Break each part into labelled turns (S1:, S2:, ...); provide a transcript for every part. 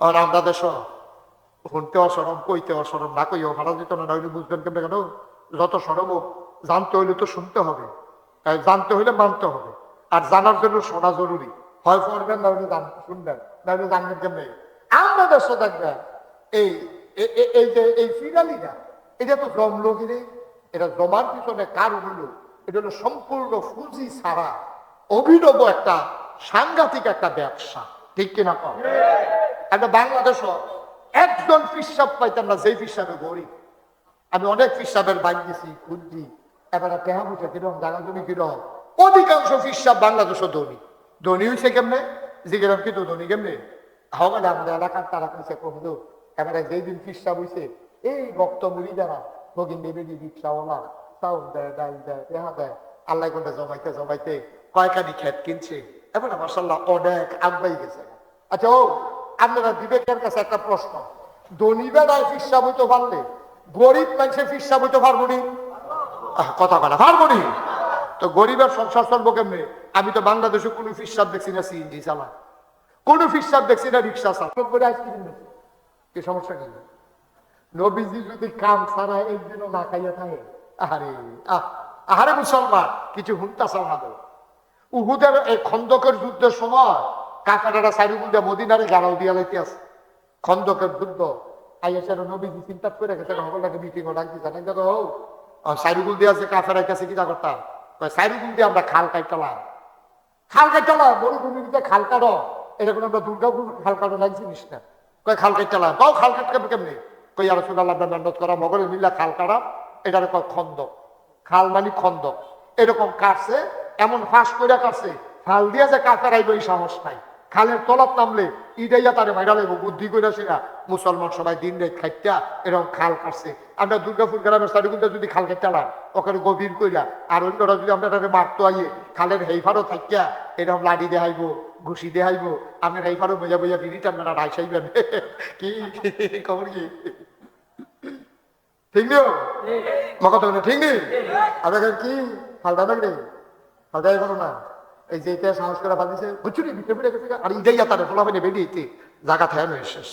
S1: আর আমরা দেশ শুনতে অসরম, কইতে অসরম, না কইও ভাড়া দিত না, নইলে বুঝবেন কেমন কেন? যত সরম হোক, জানতে হইলে তো শুনতে হবে, জানতে হইলে মানতে হবে। আর জানার জন্য শোনা জরুরি। হয় পড়বেন, না হইলে শুনবেন, না হইলে জানবেন কেমনে? আমরা দেশ দেখবেন এই এই যে এই ফিরালিটা, এটা তো জমলো কিনে, এটা জমার পিছনে কারণ হলো, এটা হলো সম্পূর্ণ ফুজি ছাড়া অভিনব একটা সাংঘাতিক একটা ব্যবসা, ঠিক কিনা কম? একটা বাংলাদেশ একজন ফিসাব পাইতাম না, যেই ফিসাবে গরিব। আমি অনেক ফিসাবের বানিয়েছি, খুঁজছি, এবার টেহা বুঝে কিরম, জানা জমি কিরম। অধিকাংশ ফিসাব বাংলাদেশও ধনী। ধনী হয়েছে কেমনে? জিজ্ঞেস কিন্তু ধনী কেমনে? হবে না, আমাদের এলাকার তারা কইছে কমলো। এবারে যেই দিন ফিসাব হয়েছে, এই ভক্ত মুড়ি যারা ভগিন দেবে রিক্সাওয়ালা চাউল দেয়, ডাল দেয়, টেহা দেয়, আল্লাহ কোনটা জমাইতে জমাইতে কয়কানি খেত কিনছে। এবার মাসাল্লাহ অনেক আগবাই গেছে। আচ্ছা, ও আপনারা বিবেকের কাছে একটা প্রশ্ন, ধনী বেড়ায় ফিসাব হইতে পারলে গরিব মানুষের ফিসাব হইতে পারবো নি? কথা বলা পারবো নি? তো গরিবের সংসার চলবো কেমনে? আমি তো বাংলাদেশে কোনো ফিসাব দেখছি না সিএনজি চালা, কোনো ফিসাব দেখছি না রিক্সা চালা, করে আইসক্রিম দেখছি। কি সমস্যা কি? নবীজি যদি কাম ছাড়া একদিনও না খাইয়া থাকে, আহারে আহারে মুসলমান, কিছু হুন্তা চালাবো। উহুদের এই খন্দকের যুদ্ধের সময় কাকাটারা সাইরুগুন্ডা মদিনারে গালাও দিয়া লাইতে আছে। খন্দকের যুদ্ধ আইয়াছেন, নবীজি চিন্তা করে গেছেন, সকলটাকে মিটিং ও ডাকতে জানেন, দেখো সাইরুগুল দিয়ে আছে, কাফের কাছে কিনা করতাম, সাইরুগুল দিয়ে আমরা খাল কাটলাম, খাল কাটলাম, মরুভূমিতে খাল কাটো, এরকম আমরা দুর্গাপুর খাল কাটো লাগছি নিস না, কয় খাল কাটলাম, তাও খাল কাটবে কেমনি? কই আর সুনাল্লাহ মেহনত করা মগরে মিল্লা খাল কাটা, এটার কয় খন্দক, খাল মানে খন্দক। এরকম কাটছে, এমন ফাঁস করে কাটছে, খাল দিয়ে যে কাফের আইব এই সাহস নাই। খালের তলাপ নামলে ইডাইয়া তারে মাইরা লাগবো, বুদ্ধি করে সেরা মুসলমান সবাই দিন রেখ খাইতা এরকম খাল কাটছে। আমরা দুর্গাপুর গ্রামের সাইডগুলো যদি খাল কাটলাম, ওখানে গভীর কইরা, আর অন্যরা যদি আমরা তাদের মারতো আইয়ে খালের হেইফারও থাকিয়া এরকম লাড়ি দেখাইবো, ঘুষি দেখাইবো, আপনার হেইফারও বইয়া বইয়া বিড়িটা আপনারা রাইসাইবেন। কি খবর কি? ঠিক নিও মকত ঠিক নেই? আপনাদের কি ফালটা থাকবে? ফালটাই করো না। এই যে এটা সাহস করে বাঁধিয়েছে বুঝছি ভিতরে ভিতরে গেছে, আর ইটাইয়া তারে ফোলা মানে বেরিয়েছে জায়গা থেন শেষ।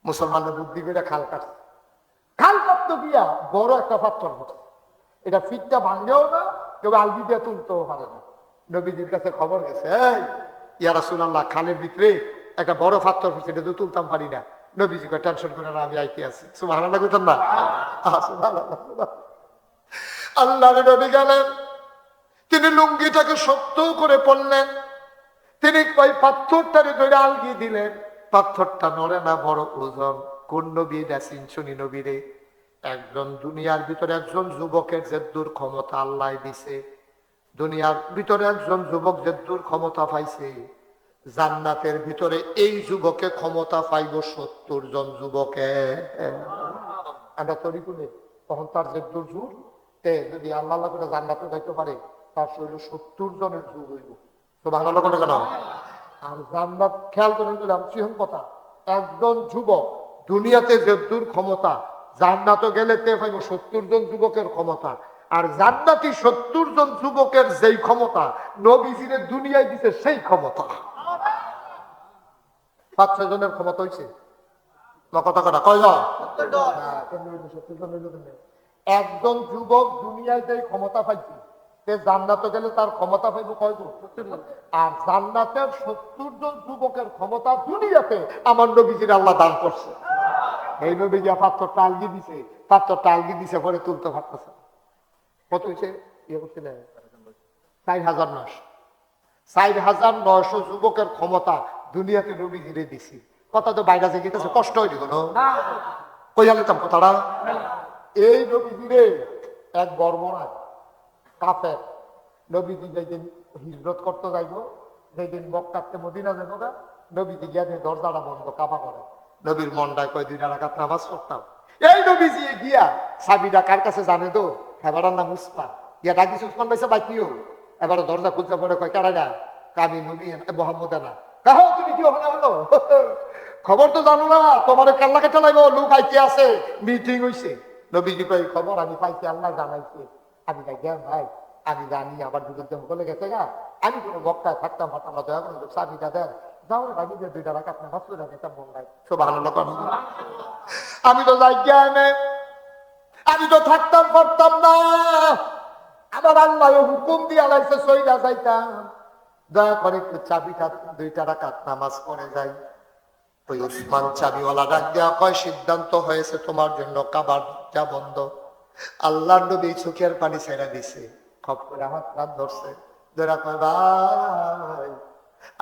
S1: মুসলমানদের বুদ্ধি করে খাল কাটছে, খাল কাটতে গিয়া বড় একটা পাথর ঘটে, এটা ফিটটা ভাঙলেও না, কেউ আলবি দিয়ে তুলতেও পারে না। নবীজির কাছে খবর গেছে, এই ইয়া রাসূলুল্লাহ, খালের ভিতরে একটা বড় পাথর ফিটছে, এটা তো তুলতাম পারি না। নবীজিকে টেনশন করে না, আমি আইতে আছি। সুবহানাল্লাহ কইতাম না? আল্লাহর নবী গেলেন, তিনি লুঙ্গিটাকে শক্ত করে পড়লেন, তিনি ওই পাথরটারে ধরে আলগি দিলেন। পাথরটা নড়ে না, বড় ওজন। কোন নবী দেখেন শুনি নবীরে? একজন দুনিয়ার ভিতরে একজন যুবকের যে দূর ক্ষমতা আল্লাহ দিছে, দুনিয়ার ভিতরে একজন যুবক যে দূর ক্ষমতা পাইছে, জান্নাতের ভিতরে এই যুবকে ক্ষমতা পাইব ৭০ জন যুবকে। আমরা তৈরি করি তখন তার যে দুর্যুর, যদি আল্লাহ আল্লাহ করে জান্নাতে যাইতে পারে, তার শরীর ৭০ জনের যুগ হইব। তো ভালো করে কেন? আর জান্নাত খেয়াল করে দিলাম সিংহ কথা, একজন যুবক দুনিয়াতে যে দূর ক্ষমতা, জান্নাতে গেলে তে পাইব ৭০ জন যুবকের ক্ষমতা। আর জান্নাতি ৭০ জন যুবকের যেই ক্ষমতা নবীজিরে দুনিয়ায় দিতে, সেই ক্ষমতা ৫-৬ জনের ক্ষমতা হয়েছে। কথা কথা কয় জন? একজন যুবক দুনিয়ায় যে ক্ষমতা পাইছে, জান্নাতে গেলে তার ক্ষমতা পাইব কয়জন? আর জান্নাতের ৭০ জন যুবকের ক্ষমতা দুনিয়াতে আমার নবীজির আল্লাহ দান করছে। এই নবীজি পাথরটা আলগি দিছে, পাথরটা আলগি দিছে, পরে তুলতে পারতেছে। কত হয়েছে? ৪,৯০০। ৪,৯০০ যুবকের ক্ষমতা দুনিয়াতে নবীজিরে দিছি। কথা তো বাইরে যে গেছে, কষ্ট হইনি কোনো কই জানতাম কথাটা। এই নবীজিরে এক বর্বরাজ কাফের, নবীজি যেদিন হিজরত করতে যাইব, যেদিন মক্কাতে মদিনা যাবো না, নবীজি গিয়া দরজাটা বন্ধ, কাবা করে। নবীর মনটায় কয় ২ রাকাত নামাজ পড়তাম। এই নবীজি গিয়া সাবিরা কার কাছে জানে তো, হেবারার নাম উসমান, গিয়া ডাকি উসমান ভাইসা বাইকিও, এবার দরজা খুলতে পড়ে কয় কারা না, কামি নবী মোহাম্মদ না। কাহ তুমি কি ওখানে হলো? খবর তো জানো না, তোমার কাল্লা কেটে লাগবো, লোক আইতে আছে, মিটিং হইছে। নবীজি কয় খবর আমি পাইছি, আল্লাহ জানাইছে। আমি যাই ভাই, আমি জানি আমার যুগের বলে গেছে গা, আমি কোনো বক্তায় থাকতাম পারতাম না, দয়া করে চাবিটা দেন, যাও ভাবি যে 2 রাকাত নামাজ পড়ে যেতাম মন নাই। সুবহানাল্লাহ। আমি তো যাই জ্ঞানে, আমি তো থাকতাম পারতাম না, আমার আল্লাহ হুকুম দিয়ে আলাইছে সইরা যাইতাম। দয়া করে একটু চাবিটা 2 রাকাত নামাজ পড়ে যাই। ওই উসমান চাবিওয়ালা ডাক দেওয়া কয়, সিদ্ধান্ত হয়েছে তোমার জন্য, কাবার যা বন্ধ। আল্লাহর নবী চোখের পানি ছেড়ে দিছে, খপ করে আমার হাত ধরছে, ধরা কয় ভাই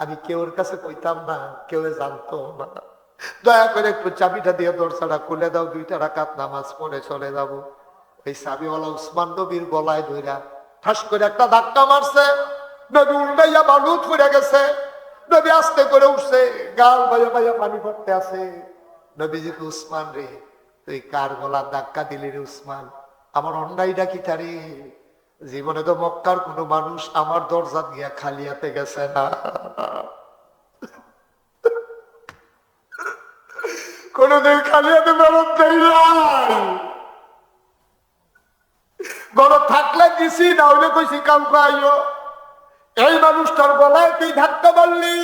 S1: আমি কেউর কাছে কইতাম না, কেউ জানতো না, দয়া করে একটু চাবিটা দিয়ে দরজাটা খুলে দাও, 2 রাকাত নামাজ পড়ে চলে যাব। ওই চাবিওয়ালা উসমান নবীর গলায় ধইরা ঠাস করে একটা ধাক্কা মারছে, নবী উল্টাইয়া বালুত পড়ে গেছে। নবী আস্তে করে উঠছে, গাল ভাইয়া ভাইয়া পানি পড়তে আছে। নবীজি তো, উসমান রে তুই কার গলার ধাক্কা দিলি রে উসমান, আমার অন্যায়টা কি তারে? জীবনে তো মক্কার কোনো মানুষ আমার দরজা দিয়া খালি হাতে গেছে না, কোনদিন খালি হাতে ফেরত দেই নাই। গরম থাকলে দিছি, না হইলে কইছি কালকে আইও। এই মানুষটার গলায় তুই ধাক্কা মারলি,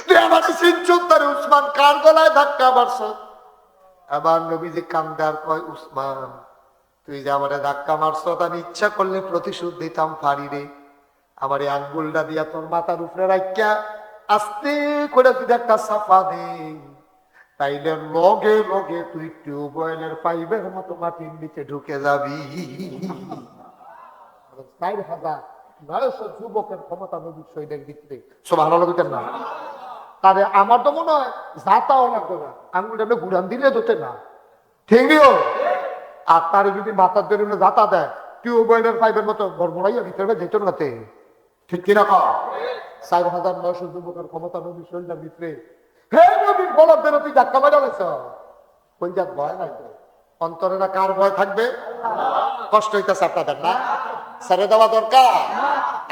S1: তুই আমাকে চিনছুত তারে উসমান, কার গলায় ধাক্কা মারছ? আবার নবীজি কান্দে আর কয়, উসমান তুই যে আমারে ধাক্কা মারছ, আমি ইচ্ছা করলে প্রতিশোধ দিতাম পারি রে। আমার এই আঙ্গুলটা দিয়া তোর মাথার উপরে রাখিয়া আস্তে করে তুই একটা সাফা দে, তাইলে লগে লগে তুই টিউবওয়েলের পাইপের মতো মাটির নিচে ঢুকে যাবি। 4,900 যুবকের ক্ষমতা নবীর শহীদের ভিতরে। সুবহানাল্লাহ না? তাহলে আমার তো মনে হয় যাতাও লাগতো না, আঙুলটা ঘুরান দিলে ধরতে না, ঠিক নিও। আর তার যদি মাথার জন্য যাতা দেয়, টিউবওয়েলের পাইপের মতো গড়বড়াইয়া ভিতরে যেত না, ঠিক কিনা? 4,900 যুবকের ক্ষমতা নবীর শহীদের ভিতরে। হে নবীর বলদের তুই ধাক্কা মারা গেছ, কোন জাত ভয় লাগবে? অন্তরে না কার ভয় থাকবে? কষ্ট হইতেছে আপনাদের না? ছেড়ে দেওয়া দরকার।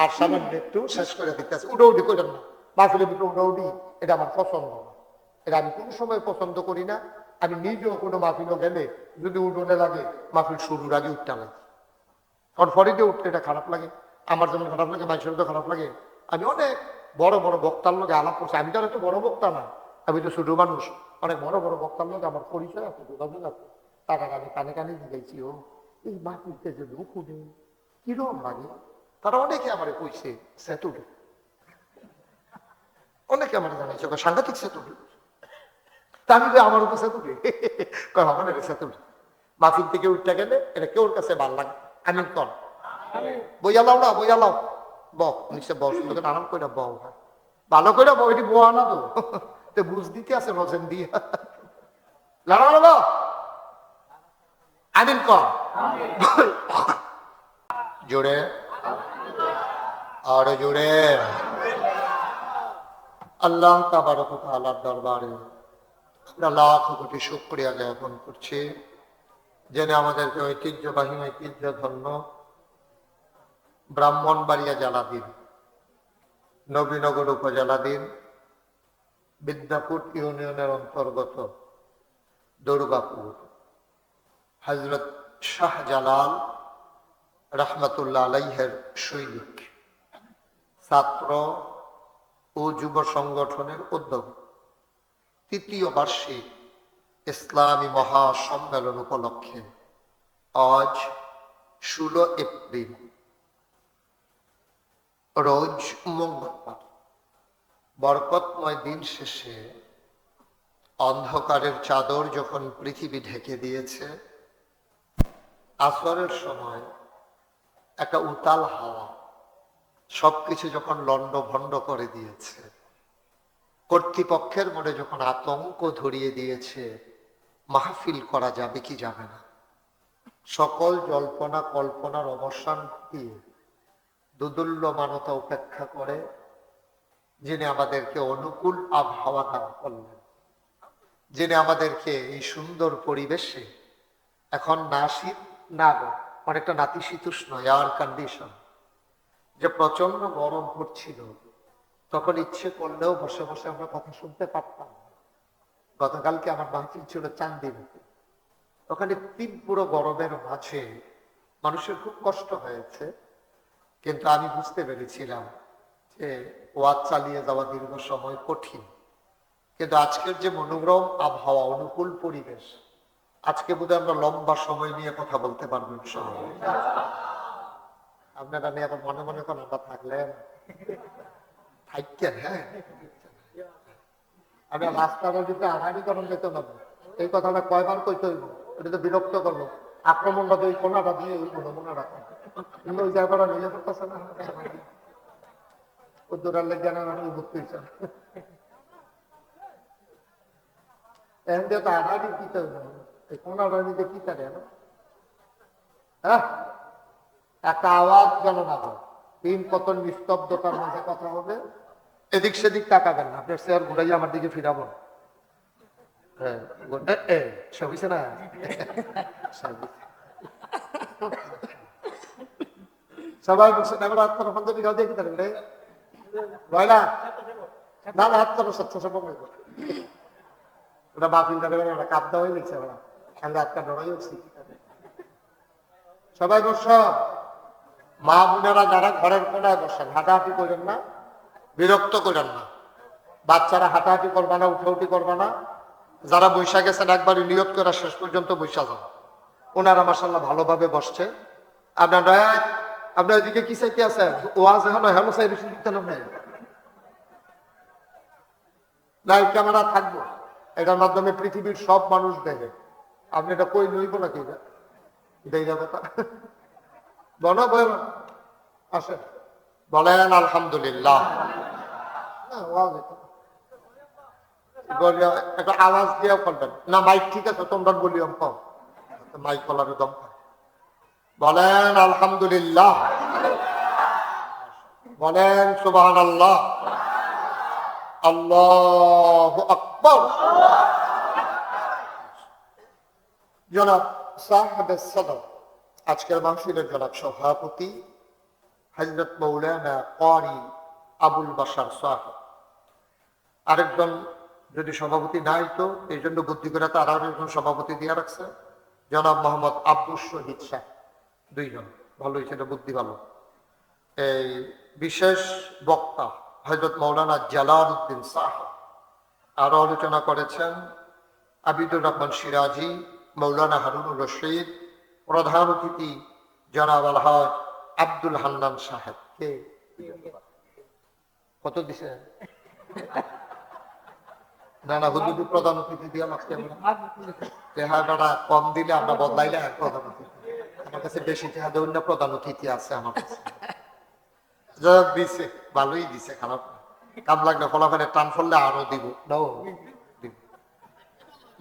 S1: আর সামান্য একটু শেষ করে দিতেছে, উডৌডি করেন না, মাহফিলের ভিতরে উডৌডি, এটা আমার পছন্দ না, এটা আমি কোনো সময় পছন্দ করি না। আমি নিজেও কোনো মাহফিলও গেলে যদি উডোনে লাগে, মাহফিল শুরুর আগে উঠতে লাগে, কারণ ফরিদে উঠতে এটা খারাপ লাগে, আমার যেমন খারাপ লাগে, মানুষের তো খারাপ লাগে। আমি অনেক বড় বড় বক্তার লোকে আলাপ করছি, আমি তো আর এত বড় বক্তা না, আমি তো ছোট মানুষ। অনেক বড় বড় বক্তার লোক আমার পরিচয় আছে, যোগাযোগ আছে, তারা আমি কানে কানে জিজ্ঞাসি, ও এই মাহফিলতে যে লোক উঠে কিরকম লাগে? তারা অনেকে আমার কইছে সেতুডে, অনেকে আমার জানাইছে সাংঘাতিক সেতুডে। তা আমি আমার উপর সেতুডে আমার সেতুডে। মাহফিল থেকে উঠতে গেলে এটা কেউর কাছে ভাল লাগে, আমি কর বইয়া লাও না, বইয়া লাও, বক নিশ্চয় বস, তোকে আরাম করে বউ, ভালো করে বউ, এটি বোয়া না তো বুঝ দিতে আছে রোজেন দিয়ে লাগালো, আমিন কর জোরে, আর জোরে। আল্লাহ তাবারক ওয়া তাআলার দরবারে আমরা লাখ কোটি শুকরিয়া জ্ঞাপন করছি, জেনে আমাদেরকে ঐতিহ্যবাহী ঐতিহ্যধন্য ব্রাহ্মণবাড়িয়া জেলাধীন, নবীনগর উপজেলাধীন, বিদ্যাপুর ইউনিয়নের অন্তর্গত দুর্গাপুর হযরত শাহজালাল রহমতুল্লাহ আলাইহের সৈনিক ছাত্র ও যুব সংগঠনের উদ্যোগে ৩য় বার্ষিক ইসলামী মহাসম্মেলন উপলক্ষে আজ 16 এপ্রিল রোজ মঙ্গলবার বরকতময় দিন শেষে অন্ধকারের চাদর যখন পৃথিবী ঢেকে দিয়েছে, আসরের সময় একটা উতাল হাওয়া সবকিছু যখন লন্ডভন্ড করে দিয়েছে, কর্তৃপক্ষের মনে যখন আতঙ্ক ধরিয়ে দিয়েছে মাহফিল করা যাবে কি যাবে না, সকল জল্পনা কল্পনার অবসান ঘটিয়ে দুদুল্যমানতা উপেক্ষা করে যিনি আমাদেরকে অনুকূল আবহাওয়া দান করলেন, যিনি আমাদেরকে এই সুন্দর পরিবেশে, এখন না শীত না অনেকটা নাতিশীতোষ্ণ এয়ার কন্ডিশন, যে প্রচন্ড গরম পড়ছিল, তখন ইচ্ছে করলেও বসে বসে আমরা কথা শুনতে পারতাম। গতকালকে আমার মাহফিল ছিল চান্দিনীতে, ওখানে তীব্র গরমের মাঝে মানুষের খুব কষ্ট হয়েছে, কিন্তু আমি বুঝতে পেরেছিলাম ওয়াজ চালিয়ে যাওয়া দীর্ঘ সময় কঠিন, কিন্তু আজকের যে মনোরম আবহাওয়া, অনুকূল পরিবেশ, আজকে বোধহয় আমরা লম্বা সময় নিয়ে কথা বলতে পারবো ইনশাআল্লাহ। আপনারা নিয়ে আবার মনে মনে কোন আমরা থাকলেন থাকেন। হ্যাঁ, আমি রাস্তাটা দিতে আড়াআড়িকরণ যেতে পারবো, এই কথাটা কয়বার কইতে হইব, এটা তো বিরক্ত করবো। আক্রমণটা দিয়ে কোনাটা দিয়ে হইব নমুনা রাখা, কিন্তু ওই জায়গাটা নিয়ে করতেছে না, ও দৌড়ার লেগে না বুঝতে ইচ্ছা এখন দিয়ে তো আড়াআড়ি দিতে হইব, এই কোনাটা নিতে কি করে না। হ্যাঁ, একটা আওয়াজ যেন না হয়, তিন পতন নিস্তব্ধতার মাঝে কথা হবে, এদিক সেদিক তাকাবেন না, আপনার চেয়ার ঘুরাই আমার দিকে ফিরাবো। হ্যাঁ, সবিছে না সবাই বলছেন এবার আত্মরফান দিকে দেখি তাহলে না না হাত করো স্বচ্ছ সব ওটা বাতিল করে ওরা কাপদা হয়ে গেছে, ওরা আমরা হাতটা ডরাই উঠছি। সবাই বস, মা বোনেরা যারা ঘরের কোনায় বসেন হাঁটাহাঁটি করেন না, বিরক্ত করেন না, বাচ্চারা হাঁটাহাঁটি করবা না, উঠাউটি করবা না, যারা বৈশা গেছেন একবারই নিয়ত করে শেষ পর্যন্ত বৈশা যান। ওনারা মাশাআল্লাহ ভালোভাবে বসছে। আপনারা আপনার এদিকে কি চাইতে আছেন? ওয়াজ এখন হেলো চাই বেশি দিতে লাইভ ক্যামেরা থাকবো, এটার মাধ্যমে পৃথিবীর সব মানুষ দেখে। আপনি এটা কই নইব নাকি দেখা কথা বলো, আসেন বলেন আলহামদুলিল্লাহ। একটা আওয়াজ দিয়ে করবেন না, মাইক ঠিক আছে তোমরা ভলিউম কম, মাইক বলার দম বলেন আলহামদুলিল্লাহ, বলেন সুবহানাল্লাহ, আল্লাহু আকবার। জনাব সাহেব সদর আজকের মাহফিলের জনাব সভাপতি হযরত মাওলানা ক্বারি আবুল বাশার সাহেব, আরেকজন যদি সভাপতি নাই তো এই জন্য বুদ্ধি করে তার আরেকজন সভাপতি দিয়ে রাখছে জনাব মোহাম্মদ আব্দুল শহীদ সাহেব, দুইজন ভালো হয়েছে, বুদ্ধি ভালো। এই বিশেষ বক্তা হযরত মাওলানা জালালউদ্দিন সাহেব, আরো আলোচনা করেছেন আবিদুর রহমান সিরাজি, মৌলানা হারুনুর রশিদ, প্রধান অতিথি জনাব আলহাজ আব্দুল হান্নান সাহেব। কে কত দিছে না না হুজুর প্রধান অতিথি দিয়ে লাগছে, চেহারাটা কম দিলে আমরা বদলাইলে এক প্রধান অতিথি, আমার কাছে বেশি চেহারা অন্য প্রধান অতিথি আছে আমার কাছে। দিছে ভালোই দিছে, খারাপ কাম লাগলে ফলাফলে টান ফললে আরো দিব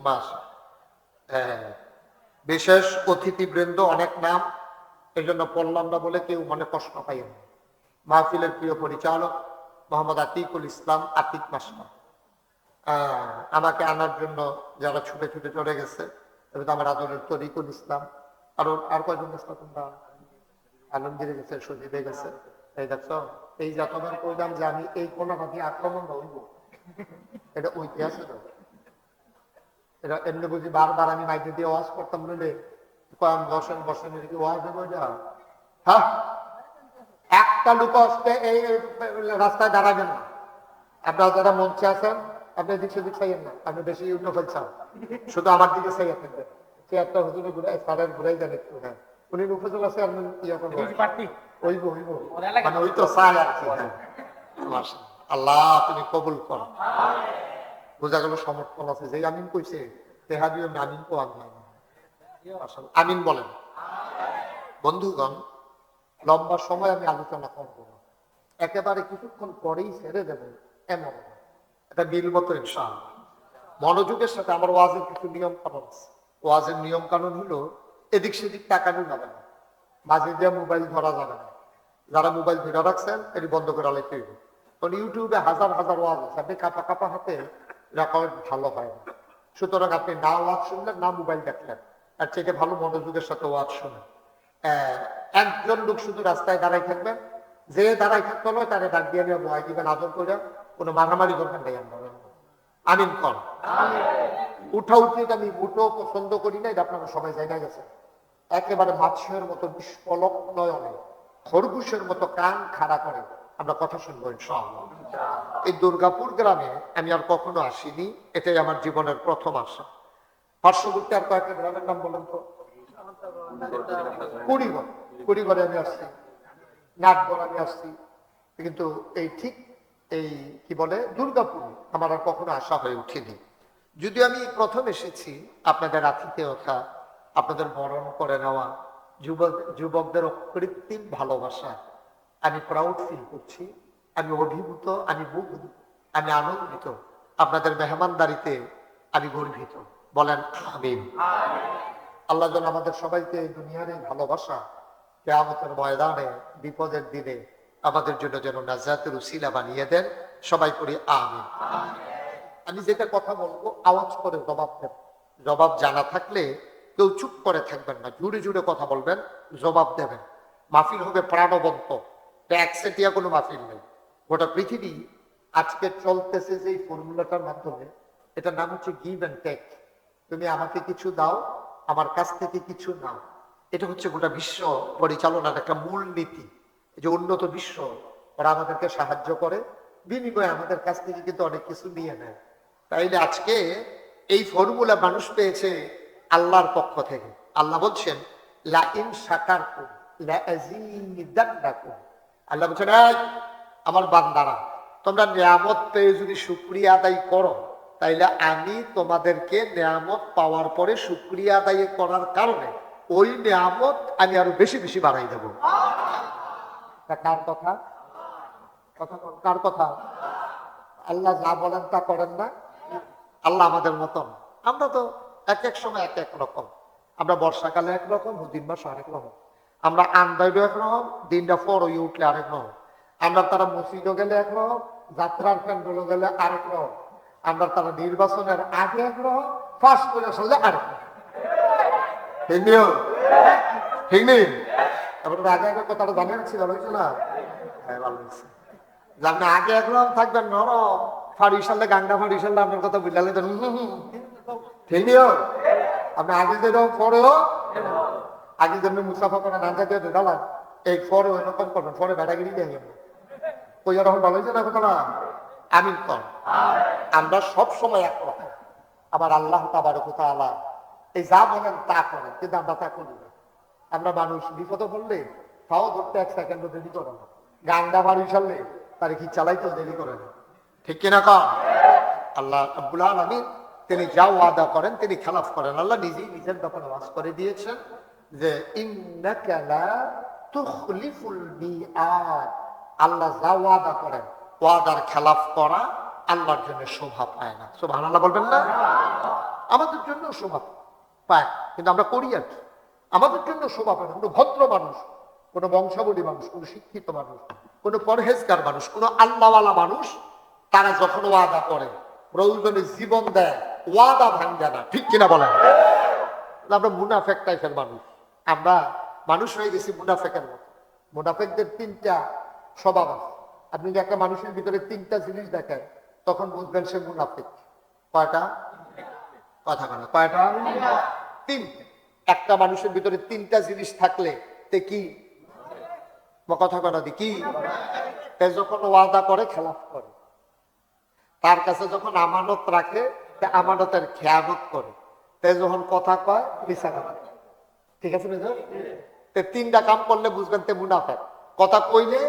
S1: মাস। হ্যাঁ, বিশেষ অতিথিবৃন্দ অনেক নাম, এই জন্য পড়লাম না বলে কেউ মনে কষ্ট পাই না। মাহফিলের প্রিয় পরিচালক মোহাম্মদ আতিকুল ইসলাম আতিক মাস্টার, আমাকে আনার জন্য যারা ছুটে ছুটে চলে গেছে, আমার আদরের তরিকুল ইসলাম, আর কয়জন গেছে, তোমরা আলমগীরে গেছে, সজিবে গেছে। এই দেখছো, এই যতবার করলাম যে আমি এই কোন ভাবে আক্রমণ হইব, এটা ঐতিহাসিক, এটা এমনি বুঝি বারবার আমি মাইকে দিয়ে ওয়াজ করতাম বলে বসেন বসেন ওয়াজ দেবো যা। হ্যাঁ, একটা লোক আসতে এই রাস্তায় দাঁড়াবেন না, আপনারা যারা মঞ্চে আছেন আপনি এদিক সেদিক চাইয়েন না, আপনি বেশি উল্টো ফেলছেন, শুধু আমার দিকে চাইয়া থাকবেন। চেয়ারটা হুজুরে ঘুরাই সারের ঘুরাই যান একটু। হ্যাঁ, উনি উপজেলা আছে, আপনি ইয়ে করবেন ওইব হইব, মানে ওই তো চাই আর কি। আল্লাহ তুমি কবুল কর। বোঝা গেল সমর্থন আছে, যে আমিন কইছে তেহাদিও আমিন তো আমিন বলেন। বন্ধুগণ, লম্বা সময় আমি আলোচনা করবো না, একেবারে কিছুক্ষণ পরেই ছেড়ে দেব, এমন এটা বিল মতো ইনশাআল্লাহ। মনোযোগের সাথে আমার ওয়াজের কিছু নিয়ম কানুন আছে। ওয়াজের নিয়ম কানুন হলো এদিক সেদিক তাকানো যাবে না, মাঝে দিয়ে মোবাইল ধরা যাবে না। যারা মোবাইল ধরে রাখছেন এটি বন্ধ করে আলাইতে হইবে, কারণ ইউটিউবে হাজার হাজার ওয়াজ আছে, আপনি কাপা কাপা হাতে রেকর্ড ভালো হয় না। সুতরাং আপনি না ওয়াজ শুনলেন না মোবাইল দেখলেন, আর থেকে ভালো মনোযোগের সাথে ওয়াজ শুনেন। একজন লোক শুধু রাস্তায় দাঁড়াই থাকবেন, যে দাঁড়াই থাকতে নয় তারা ডাক দিয়ে নিয়ে বহাই দিবেন, আদর করে, কোনো মারামারি করবেন নাই। আমরা আমিন কর। উঠা উঠে আমি উঠো পছন্দ করি না, এটা আপনারা সবাই জায়গা গেছে। একেবারে মাছের মতো নিষ্পলক নয়নে, খরগোশের মতো কান খাড়া করে আমরা কথা শুনবো ইনশাআল্লাহ। এই দুর্গাপুর গ্রামে আমি আর কখনো আসিনি, এটাই আমার জীবনের প্রথম আসা। পার্শ্ববর্তী আর কয়েকটা গ্রামের নাম বলেন তো। কুড়িগড়, কুড়িগড়ে আমি আসছি, নাটগড় আমি আসছি, কিন্তু এই ঠিক এই কি বলে দুর্গাপুর আমার আর কখনো আসা হয়ে উঠেনি। যদিও আমি প্রথম এসেছি, আপনাদের আতিথেয়তা, আপনাদের বরণ করে নেওয়া, যুবকদের কৃত্রিম ভালোবাসা, আমি প্রাউড ফিল করছি, আমি অভিভূত, আমি মুগ্ধ, আমি আনন্দিত, আপনাদের মেহমানদারিতে আমি গর্বিত। বলেন আমিন। আল্লাহ যেন আমাদের সবাইকে দুনিয়ার এই ভালোবাসা কিয়ামতের ময়দানে বিপদের দিনে আমাদের জন্য যেন নাজাতের উসিলা বানিয়ে দেন। সবাই করি আমিন। আমি যেটা কথা বলবো আওয়াজ করে জবাব দেব, জবাব জানা থাকলে কেউ চুপ করে থাকবেন না, জুড়ে জুড়ে কথা বলবেন, জবাব দেবেন। মাহফিল হবে প্রাণবন্ত, একচেটিয়া কোনো মাহফিল নেই। গোটা পৃথিবী আজকে চলতেছে যে ফর্মুলাটার মাধ্যমে, এটার নাম হচ্ছে গিভ অ্যান্ড টেক। তুমি আমাকে কিছু দাও, আমার কাছ থেকে কিছু নাও। এটা হচ্ছে গোটা বিশ্ব পরিচালনার একটা মূল নীতি। এই যে উন্নত বিশ্ব, ওরা আমাদেরকে সাহায্য করে, বিনিময়ে আমাদের কাছ থেকে কিন্তু অনেক কিছু নিয়ে নেয়। তাইলে আজকে এই ফর্মুলা মানুষ পেয়েছে আল্লাহর পক্ষ থেকে। আল্লাহ বলছেন লা ইন শাকারতুম লা আযীদান্নাকুম। আল্লাহ বলছেন আমার বান্দারা, তোমরা নিয়ামত পেয়ে যদি শুকরিয়া আদায় করো, তাইলে আমি তোমাদেরকে নিয়ামত পাওয়ার পরে শুকরিয়া আদায় করার কারণে ওই নিয়ামত আমি আরো বেশি বেশি বাড়াই দেব। কার কথা? কার কথা? আল্লাহ যা বলেন তা করেন না। আল্লাহ আমাদের মতন, আমরা তো এক এক সময় এক এক রকম। আমরা বর্ষাকালে একরকম, দিন মাস আরেক রকম। আমরা আন্দাইডও একরকম, দিনটা পর হয়ে উঠলে আরেক রকম। আমরা তারা মসজিদও গেলে একরকম, যাত্রার প্যান্ডেলও গেলে আরেক রকম। আমরা তারা নির্বাচনের আগে একরকম, পাস করে আসলে আরেক রকম। ঠিক নেই? আগে আগে কথাটা জানেন ছিল না? হ্যাঁ, ভালো হয়েছে। আপনি আগে একরকম থাকবেন নরম, ফাড়ি সালে গাঙ্গা ফাড়ি সালে আপনার কথা বুঝলালে ঠিক নেই? আপনি আগে যেরকম পরেও আগে যেমনি মুসাফা করেন আনজা দিয়ে দালান, এই পরে ওইরকম করবেন, পরে বেড়াগিরি দিয়ে গেলেন। ওই রকম ভালো হয়েছে না কথাটা? আমিন কর। আমরা সব সময় একরকম, আবার আল্লাহ তাবারক ওয়া তাআলা এই যা বলেন তা করেন, কিন্তু আমরা তা করি না। আমরা মানুষ বিপদে পড়লে তাও ধরতে এক সেকেন্ডও দেরি করে না, গাঙ্গা ফাড়ি সারলে তার কি চালাইতেও দেরি করে না। ঠিক কিনা কর? আল্লাহ রাব্বুল আলামিন তিনি যা ওয়াদা করেন তিনি খেলাফ করেন। আল্লাহ নিজেই নিজের ব্যাপারে ওয়াজ করে দিয়েছেন যে ইন্নাকা লা তুখলিফুল মিআদ। আল্লাহ যা ওয়াদা করেন, ওয়াদার খেলাফ করা আল্লাহর জন্য শোভা পায় না। সুবহানাল্লাহ বলবেন না? আমাদের জন্য শোভা পায়, কিন্তু আমরা করি আর কি। আমাদের জন্য শোভা পায় না। কোনো ভদ্র মানুষ, কোনো বংশাবলী মানুষ, কোনো শিক্ষিত মানুষ, কোনো পরহেজগার মানুষ, কোনো আল্লাহওয়ালা মানুষ, তারা যখন ওয়াদা করে প্রয়োজনে জীবন দেয়, ওয়াদা ভাঙ্গে না। ঠিক কিনা বলেন? আমরা মুনাফেক টাইপের মানুষ, আমরা মানুষ হয়ে গেছি মুনাফেকের মতো। মুনাফেকদের তিনটা স্বভাব আছে। আপনি যদি একটা মানুষের ভিতরে তিনটা জিনিস দেখেন, তখন বুঝবেন সে মুনাফেক। কয়টা? কথা বলে কয়টা? তিনটা। একটা মানুষের ভিতরে তিনটা জিনিস থাকলে তে কি কথা কথা দি কি? যখন ওয়াদা করে খেলাফ করে, তার কাছে যখন আমানত রাখে আমানতের খেয়ানত করে, তে যখন কথা কয় মিছা কথা। ঠিক আছে? তিনটা কাম করলে বুঝবেন তে মুনাফেক। কথা কইলে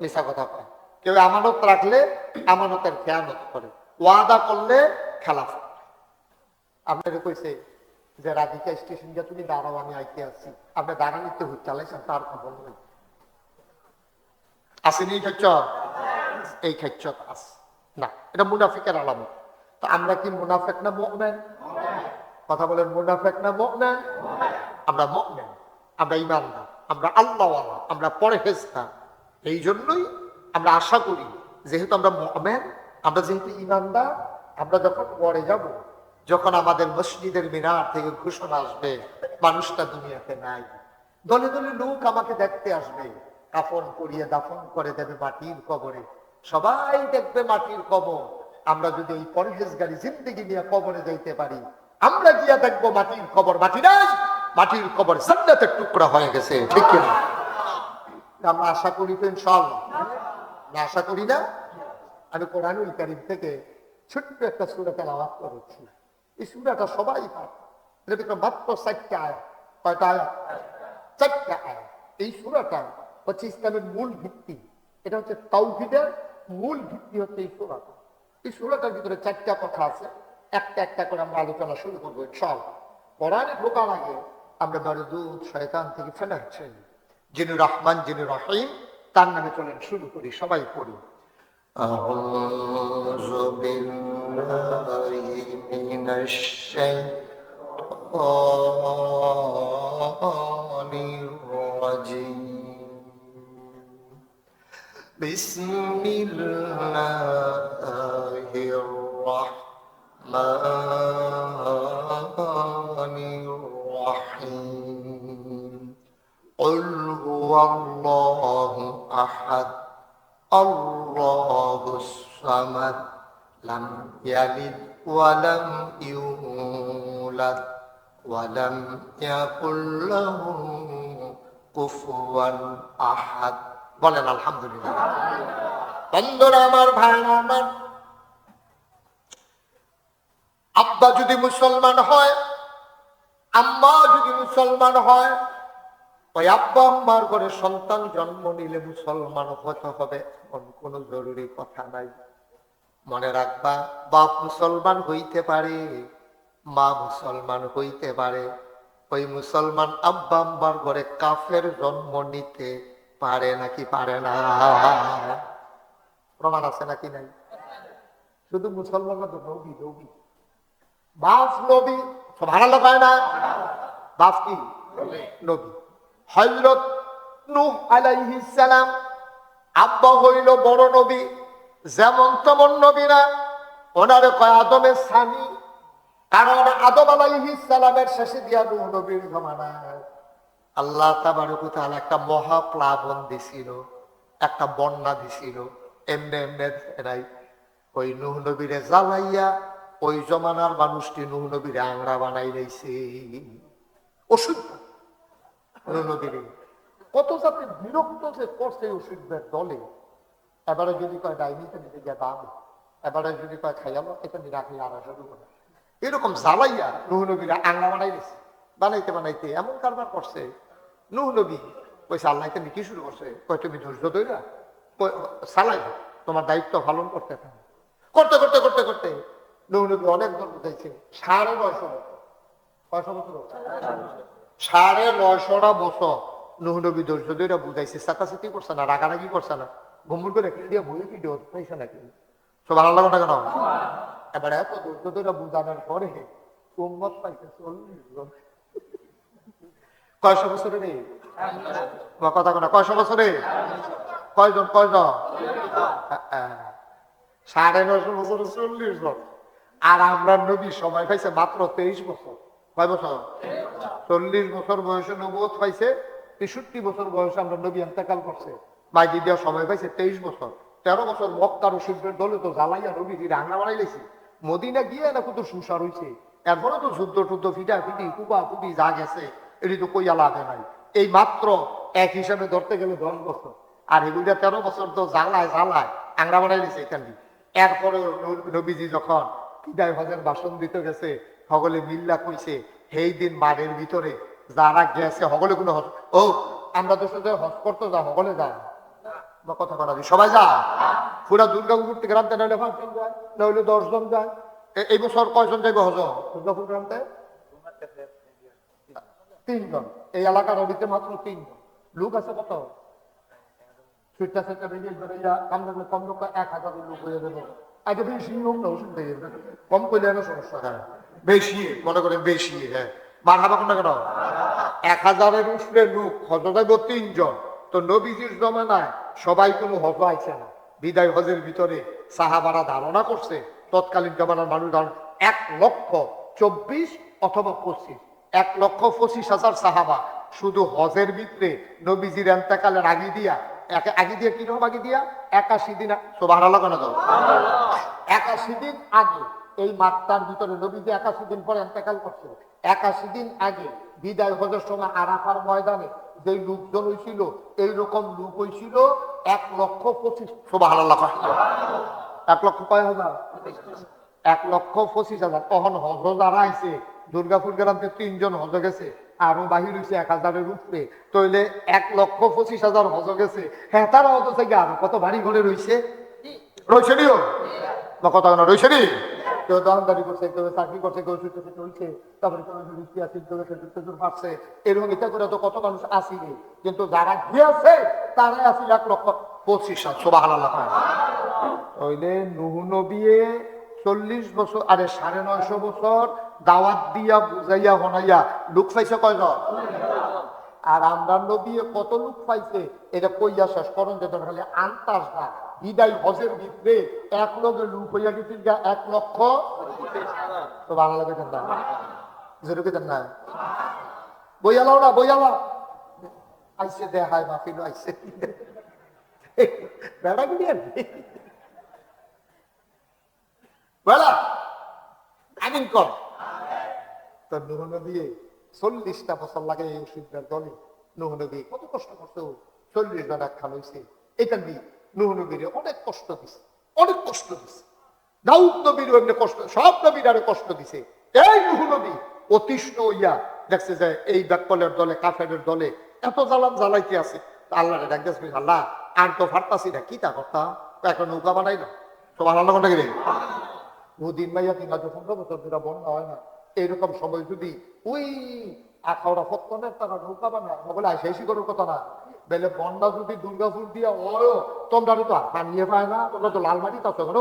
S1: মিছা কথা কয়, কেউ আমানত রাখলে আমানতের খেয়ানত করে, ওয়াদা করলে খেলাফ করে। আপনাকে কইছে যে রাধিকা স্টেশন গিয়ে তুমি দাঁড়াও, আমি আইতে আছি। আপনি দাঁড়ানিতে হুট চালাইছেন, তার খবর নেই। আসেনি এই খাচ্ছ? এই খাচ্ছ আস না, এটা মুনাফিকের আলামত। তো আমরা কি মুনাফেক না মুমিন? কথা বলেন, মুনাফেক না মুমিন? আমরা মুমিন, আমরা ঈমানদার, আমরা আল্লাহওয়ালা, আমরা পরহেজগার। এই জন্যই আমরা আশা করি, যেহেতু আমরা মুমিন, আমরা যেহেতু ঈমানদার, আমরা যখন পরে যাব, যখন আমাদের মসজিদের মিনার থেকে ঘোষণা আসবে মানুষটা দুনিয়াতে নাই, দলে দলে লোক আমাকে দেখতে আসবে, কাফন করিয়ে দাফন করে দেবে মাটির কবরে। সবাই দেখবে মাটির কবর। আমরা যদি ওই পরহেজগারি জিন্দেগি নিয়ে কবরে যাইতে পারি, আমরা গিয়া দেখবো মাটির কবর মাটি নাই, মাটির কবর জান্নাতের টুকরা হয়ে গেছে। ঠিক কিনা? আমরা আশা করি তো ইনশাআল্লাহ। না আশা করি না? আমি কোরআনুল কারীম থেকে ছোট্ট একটা সূরা তেলাওয়াত করেছি। এই সূরাটা সবাই পায়, এর ভিতরে মাত্র 4টা আয়াত। কয়টা আয়াত? 4টা আয়াত। এই সূরাটা হচ্ছে ইসলামের মূল ভিত্তি। এটা হচ্ছে তাওহীদের মূল ভিত্তি হচ্ছে এই সূরাটা। এই সূরাটার ভিতরে 4টা কথা আছে, একটা একটা করে আমরা আলোচনা শুরু করবো ইনশাআল্লাহ। কোরআনে ঢোকার আগে আমরা দরজুদ শয়তান থেকে ফেলে হচ্ছেন যিনি রহমান যিনি রহিম, তার নামে চলেন শুরু করি, সবাই পড়ি। আউযু বিল্লাহি মিনাশ শাইতানির রাজীম। বিসমিল্লাহির রাহমানির রাহিম। قل هو الله أحد الله الصمد لم يلد ولم يولد ولم يكن له كفوا أحد। বলেন আলহামদুলিল্লাহ। বন্ধুরা আমার, ভাইরা আমার, আব্বা যদি মুসলমান হয়, আম্মা যদি মুসলমান হয়, ওই আব্বা আম্মার ঘরে সন্তান জন্ম নিলে মুসলমান হতে হবে এমন কোন জরুরি কথা নাই। মনে রাখবা, বাপ মুসলমান হইতে পারে, মা মুসলমান হইতে পারে, ওই মুসলমান আব্বা আম্মার ঘরে কাফের জন্ম নিতে পারে নাকি পারে না? প্রমাণ আছে নাকি নাই? শুধু মুসলমান তো নবী, নবী বাপ নবী, সুবহানাল্লাহ পায় না? বাপ কি? নবী। হযরত নূহ আলাইহিস সালাম আব্বা হইল বড় নবী, যেমন তেমন নবী না, ওনারে কয় আদমের সানি। কারণ আদম আলাইহিস সালামের শেষে দিয়া নূহ নবীর জমানায় আল্লাহ তাবারক ওয়া তাআলা একটা মহাপ্লাবন দিছিল, একটা বন্যা দিছিল। এমনে এমনে নাই, ওই নূহ নবীরে জ্বালাইয়া ওই জমানার মানুষটি নূহ নবীরে আংড়া বানাই রইছে। অসুস্থ নবীরে কত যাতে বিরক্ত যে করছে ওষুধের দলে। এবারে যদি কয় ডাইনিতে নিতে গিয়ে দাম, এবারে যদি কয় খাইয়ালো এটা নিয়ে রাখলে আর শুরু করে এরকম জ্বালাইয়া নূহ নবীরা আংড়া বানাই দিয়েছে। বানাইতে বানাইতে এমন কারবার করছে, নূহ নবী কইছে আল্লাহ তুমি কি শুরু করছে? কয় তুমি ধৈর্য ধইরা চালাই, তোমার দায়িত্ব পালন করতে থাকো। করতে করতে করতে করতে নূহ নবী অনেক দল বুঝাইছে। 950 বছর, কয়শো বছর? 950টা বছর নূহ নবী ধৈর্য ধইরা বুঝাইছে। চাতাচাতি করছে না, রাগারাগি করছে না, ঘুমুর করে দিয়ে বই কি পাইছে নাকি? সুবহানাল্লাহ কেন? এবার এত ধৈর্য ধইরা বুঝানোর পরে উম্মত পাইছে 40 জন। কয়শো বছরে নেই কথা কোনা? কয়শো বছরে কয়জন? কয়জন? 950 বছরে 40 জন। আর আমরা নবী সময় পাইছে মাত্র 23 বছর। কয় বছর? 40 বছর বয়সে নবুয়ত পাইছে, 63 বছর বয়সে আমরা নবী ইন্তেকাল করছে। মাইদি দেওয়ার সময় পাইছে 23 বছর। 13 বছর মক্কার শিল্পের দলে তো জ্বালাইয়া নবী রান্না বানাই লেছি। মদিনা গিয়ে না কত সুসার হয়েছে, এরপরে তো যুদ্ধ টুদ্ধ ফিটা ফিটি কুপা কুপি যা গেছে এটি তো কইয়া লাভে নাই। এই মাত্র এক হিসাবে ধরতে গেলে 10 বছর, আর এগুলা 13 বছর তো জ্বালায় জ্বালায় আংরা বানাই লেছে এখানে। এরপরে নবীজি যখন বিদায় হজের ভাষণ দিতে গেছে, সকলে মিল্লা কইছে সেই দিন মাঠের ভিতরে যারা গেছে সকলে কোনো ও আমরা তো শুধু হজ করতে যা, সকলে যা কথা বলা সবাই যা। পুরা দুর্গাপুর থেকে গ্রামতে নাহলে 5 জন যায়, নাহলে 10 জন যায়। এই বছর কয়জন যাইব হজ দুর্গাপুর গ্রামতে? 3 জন। এই এলাকার অভিতে মাত্র 3 জন লোক আছে। কত সুইটা সেটা বেরিয়ে কম 1000 লোক হয়ে যাবে। আগে বেশি হোক না, ওষুধ দিয়ে কম করলে না সমস্যা। হ্যাঁ বেশি মনে করেন, বেশি। হ্যাঁ মার হাবা কোনটা কেন? 1000-এর উপরে লোক হজ যাইব 3 জন। তো নবীজির জমানায় সবাই কোনো হজ আইছে না। বিদায় হজের ভিতরে সাহাবারা ধারণা করছে তৎকালীন জমানার মানুষ 1,24,000 অথবা 25, 1,25,000 সাহাবা শুধু হজের ভিতরে নবীজির ইন্তেকালের আগে দিয়া কিরকম আগে দিয়া 81 দিন। সুবহানাল্লাহ কেন? 81 দিন আগে এই মাত্রার ভিতরে নবীজি 81 দিন পরে ইন্তেকাল করছে। 81 দিন আগে বিদায় হজের সময় আরাফার ময়দানে যে লোকজন হয়েছিল, এইরকম লোক হয়েছিল 1,25,000 সুবহানাল্লাহ 1,00,000 কয় হাজার 1,25,000 তখন হজ যারা আইছে দুর্গাপুর গ্রামে 3 জন হজ গেছে আরো বাহির হয়েছে 1,000-এর উপরে তইলে 1,25,000 হজ গেছে হ্যাঁ তারা হজ থেকে আরো কত বাড়ি ঘরে রয়েছে রয়েছেনিও বা কথা না রয়েছেনি কেউ দোকানদারি করছে কেউ চাকরি করছে কেউ ছুটে চলছে তারপরে কেউ পাচ্ছে এরকম ইচ্ছা করে তো কত মানুষ আসিনি কিন্তু যারা গিয়েছে তারাই আসিল 1,25,000 সুবহানাল্লাহ ওইলে নূহ নবী 40 বছর আরে 950 বছর দাওয়াত দিয়া বুঝাইয়া হনাইয়া লোক পাইছে কয়জন আর আমরা নবী কত লোক পাইছে এটা কইয়া শেষ করেন যে খালি আন্তাজ না বিদায় হজের ভিতরে 1 লগে লোক হইয়া গেছিল 1,00,000 তো বাংলা কেন না জরুরি কেন না বইয়ালাও না বইয়ালা আইসে দেখায় মাফিল আইসে বেড়া গিয়ে বলা আমিন কর তো নূহ নবী 40টা বছর লাগে এই ওষুধের দলে নূহ নবী কত কষ্ট করছে 40 জন একখান হয়েছে এটা নিয়ে নূহ নবীর অনেক কষ্ট দিছে অনেক কষ্ট দিছে দাউদ নবীর এমনি কষ্ট সব নবীর আরো কষ্ট দিছে এই নূহ নবী অতিষ্ঠ হইয়া দেখছে যে এই ব্যাকলের দলে কাফেরের দলে এত জ্বালান জ্বালাইতে আছে আল্লাহরে ডাক দিয়েছে আল্লাহ আর তো ফারতাছি না কি তা কথা এখন নৌকা বানাই না তোমার আল্লাহ কোনটা গেলে দিন মাইয়া 3,000-15 বছর ধরে বন্যা হয় না এইরকম সময় যদি ওই আখাওড়া ফতনের তারা নৌকা বানায় বলে আইসি করার কথা না বেলে বন্যা যদি দুর্গাপুর দিয়া ও তোমরা তো পানিয়ে পায় না তোমরা তো লালমাটি আছো কেন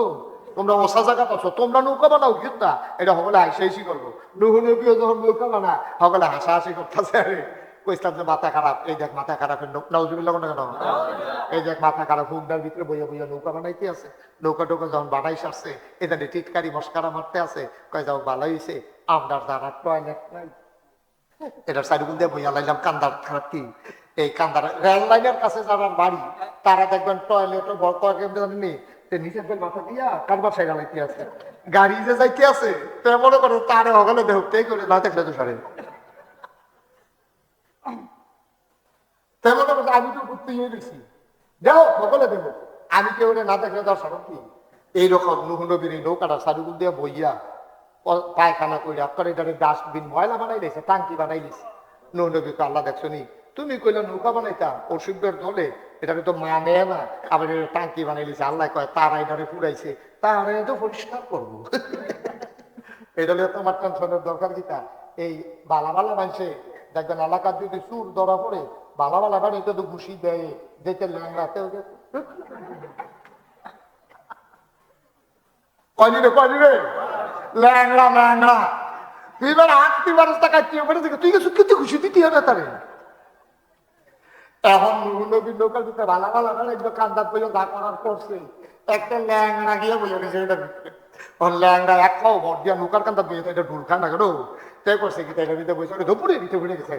S1: তোমরা ওসা জায়গা আছো তোমরা নৌকা বানাও কিন্তু না এটা হলে আইসি করবো নূহ নবীও যখন নৌকা বানায় হলে হাসাহাসি করতেছে আরে কইসলাম যে মাথা খারাপ এই দেখ মাথা খারাপ নাউজুবিল্লাহ কেন এই দেখ মাথা খারাপ হুকদার ভিতরে বইয়া বইয়া নৌকা বানাইতে আছে নৌকা টোকা যখন বানাই সারছে এটা টিটকারি মস্কারা মারতে আছে কয় যাও ভালো হয়েছে আপনার দ্বারা টয়লেট নাই এটার চারিগুল দিয়ে বইয়া লাইলাম কান্দার খারাপ কি এই কান্দার রেল লাইনের কাছে যারা বাড়ি তারা দেখবেন টয়লেট বড় নেই নিচের মাথা দিয়া কারবার সাইড লাইতে আছে গাড়ি যে যাইতে আছে তো মনে করো তারে হগলে দেহ তেই করে না দেখলে তো সারে তেমন আমি তো ঘুরতে গিয়ে গেছি দেও সকলে দেবো আমি কেউ না দেখলে তার সরব কি এইরকম নূহ নবীর নৌকাটা চারিগুল দিয়ে বইয়া পায়খানা করে আপনার এটা ডাস্টবিন ময়লা বানাই দিয়েছে টাঙ্কি বানাই দিয়েছে নূহ নবীকে আল্লাহ দেখছো নি তুমি কইলে নৌকা বানাইতা অসুখের দলে এটাকে তো মানে না আবার টাঙ্কি বানাই দিয়েছে আল্লাহ কয় তারা এটারে ফুরাইছে তারা তো পরিষ্কার করবো এটা তোমার টেনশনের দরকার কিতা এই বালা বালা মানুষে দেখবেন এলাকার যদি চুর ধরা পড়ে বালা বালা বাড়ি তো ঘুষি দেয় দেখে ল্যাংড়াতে কয়নি রে ল্যাংড়া ল্যাংড়া তুই এবার 8 টাকা তুই কেতে খুশি দিতে হবে তারে এখন নূহ নবীর নৌকার ভিতরে বালা বালা একদম কান্দার বইলে গা করার করছে একটা ল্যাংড়া গিয়ে বলে দিয়েছে এটা ল্যাংড়া এক খাও ভর দিয়া নৌকার কান্দার বইয়ে এটা ঢুল খান না কেন তাই করছে কি তাই দিতে বসে ধপুরে দিতে ভুলে গেছে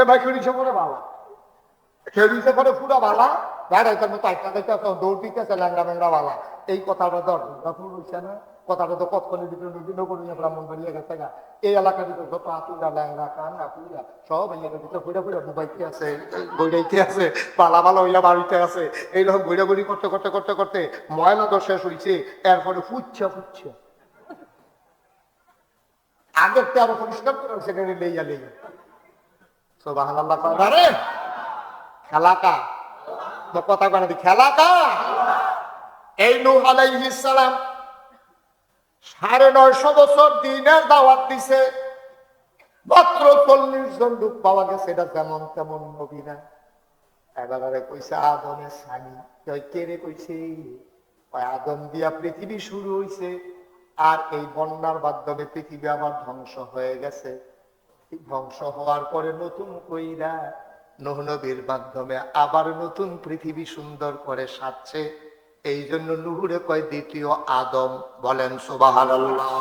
S1: ভাই খেলিছে পরে বালা খেলিছে পরে পুরা বালা ভাইটার মতো একটা দেখতে দৌড় দিতেছে ল্যাংড়া ম্যাংড়া বালা এই কথাটা ধর দুর্গাপুর হইছে না কথাটা তো কতক্ষণের ভিতরে বিভিন্ন করিয়া ব্রাহ্মণ বাড়িয়ে গেছে গা এই এলাকার ভিতরে যত আতুরা ল্যাংড়া কান আতুরা সব এলাকার ভিতরে ঘুরে ঘুরে ডুবাইতে আছে বইরাইতে আছে বালা বালা হইয়া বাড়িতে আছে এইরকম ঘুরাঘুরি করতে করতে করতে করতে ময়লা তো শেষ হয়েছে এরপরে ফুচ্ছে ফুচ্ছে আগের তে আরো পরিষ্কার করে সেখানে লেইয়া লেইয়া সুবহানাল্লাহ রে খেলাকা কথা কানে খেলাকা এই নূহ আলাইহিস সালাম 950 বছর দিনের দাওয়াত দিছে মাত্র 40 জন লোক পাওয়া গেছে এটা যেমন তেমন নবী না এবারে কইছে আদমের সানি কেড়ে কইছে আদম দিয়া পৃথিবী শুরু হইছে আর এই বন্যার মাধ্যমে পৃথিবী আবার ধ্বংস হয়ে গেছে ধ্বংস হওয়ার পরে নতুন কইরা নূহ নবীর মাধ্যমে আবার নতুন পৃথিবী সুন্দর করে সাজছে এই জন্য নূহরে কয় দ্বিতীয় আদম বলেন সুবহানাল্লাহ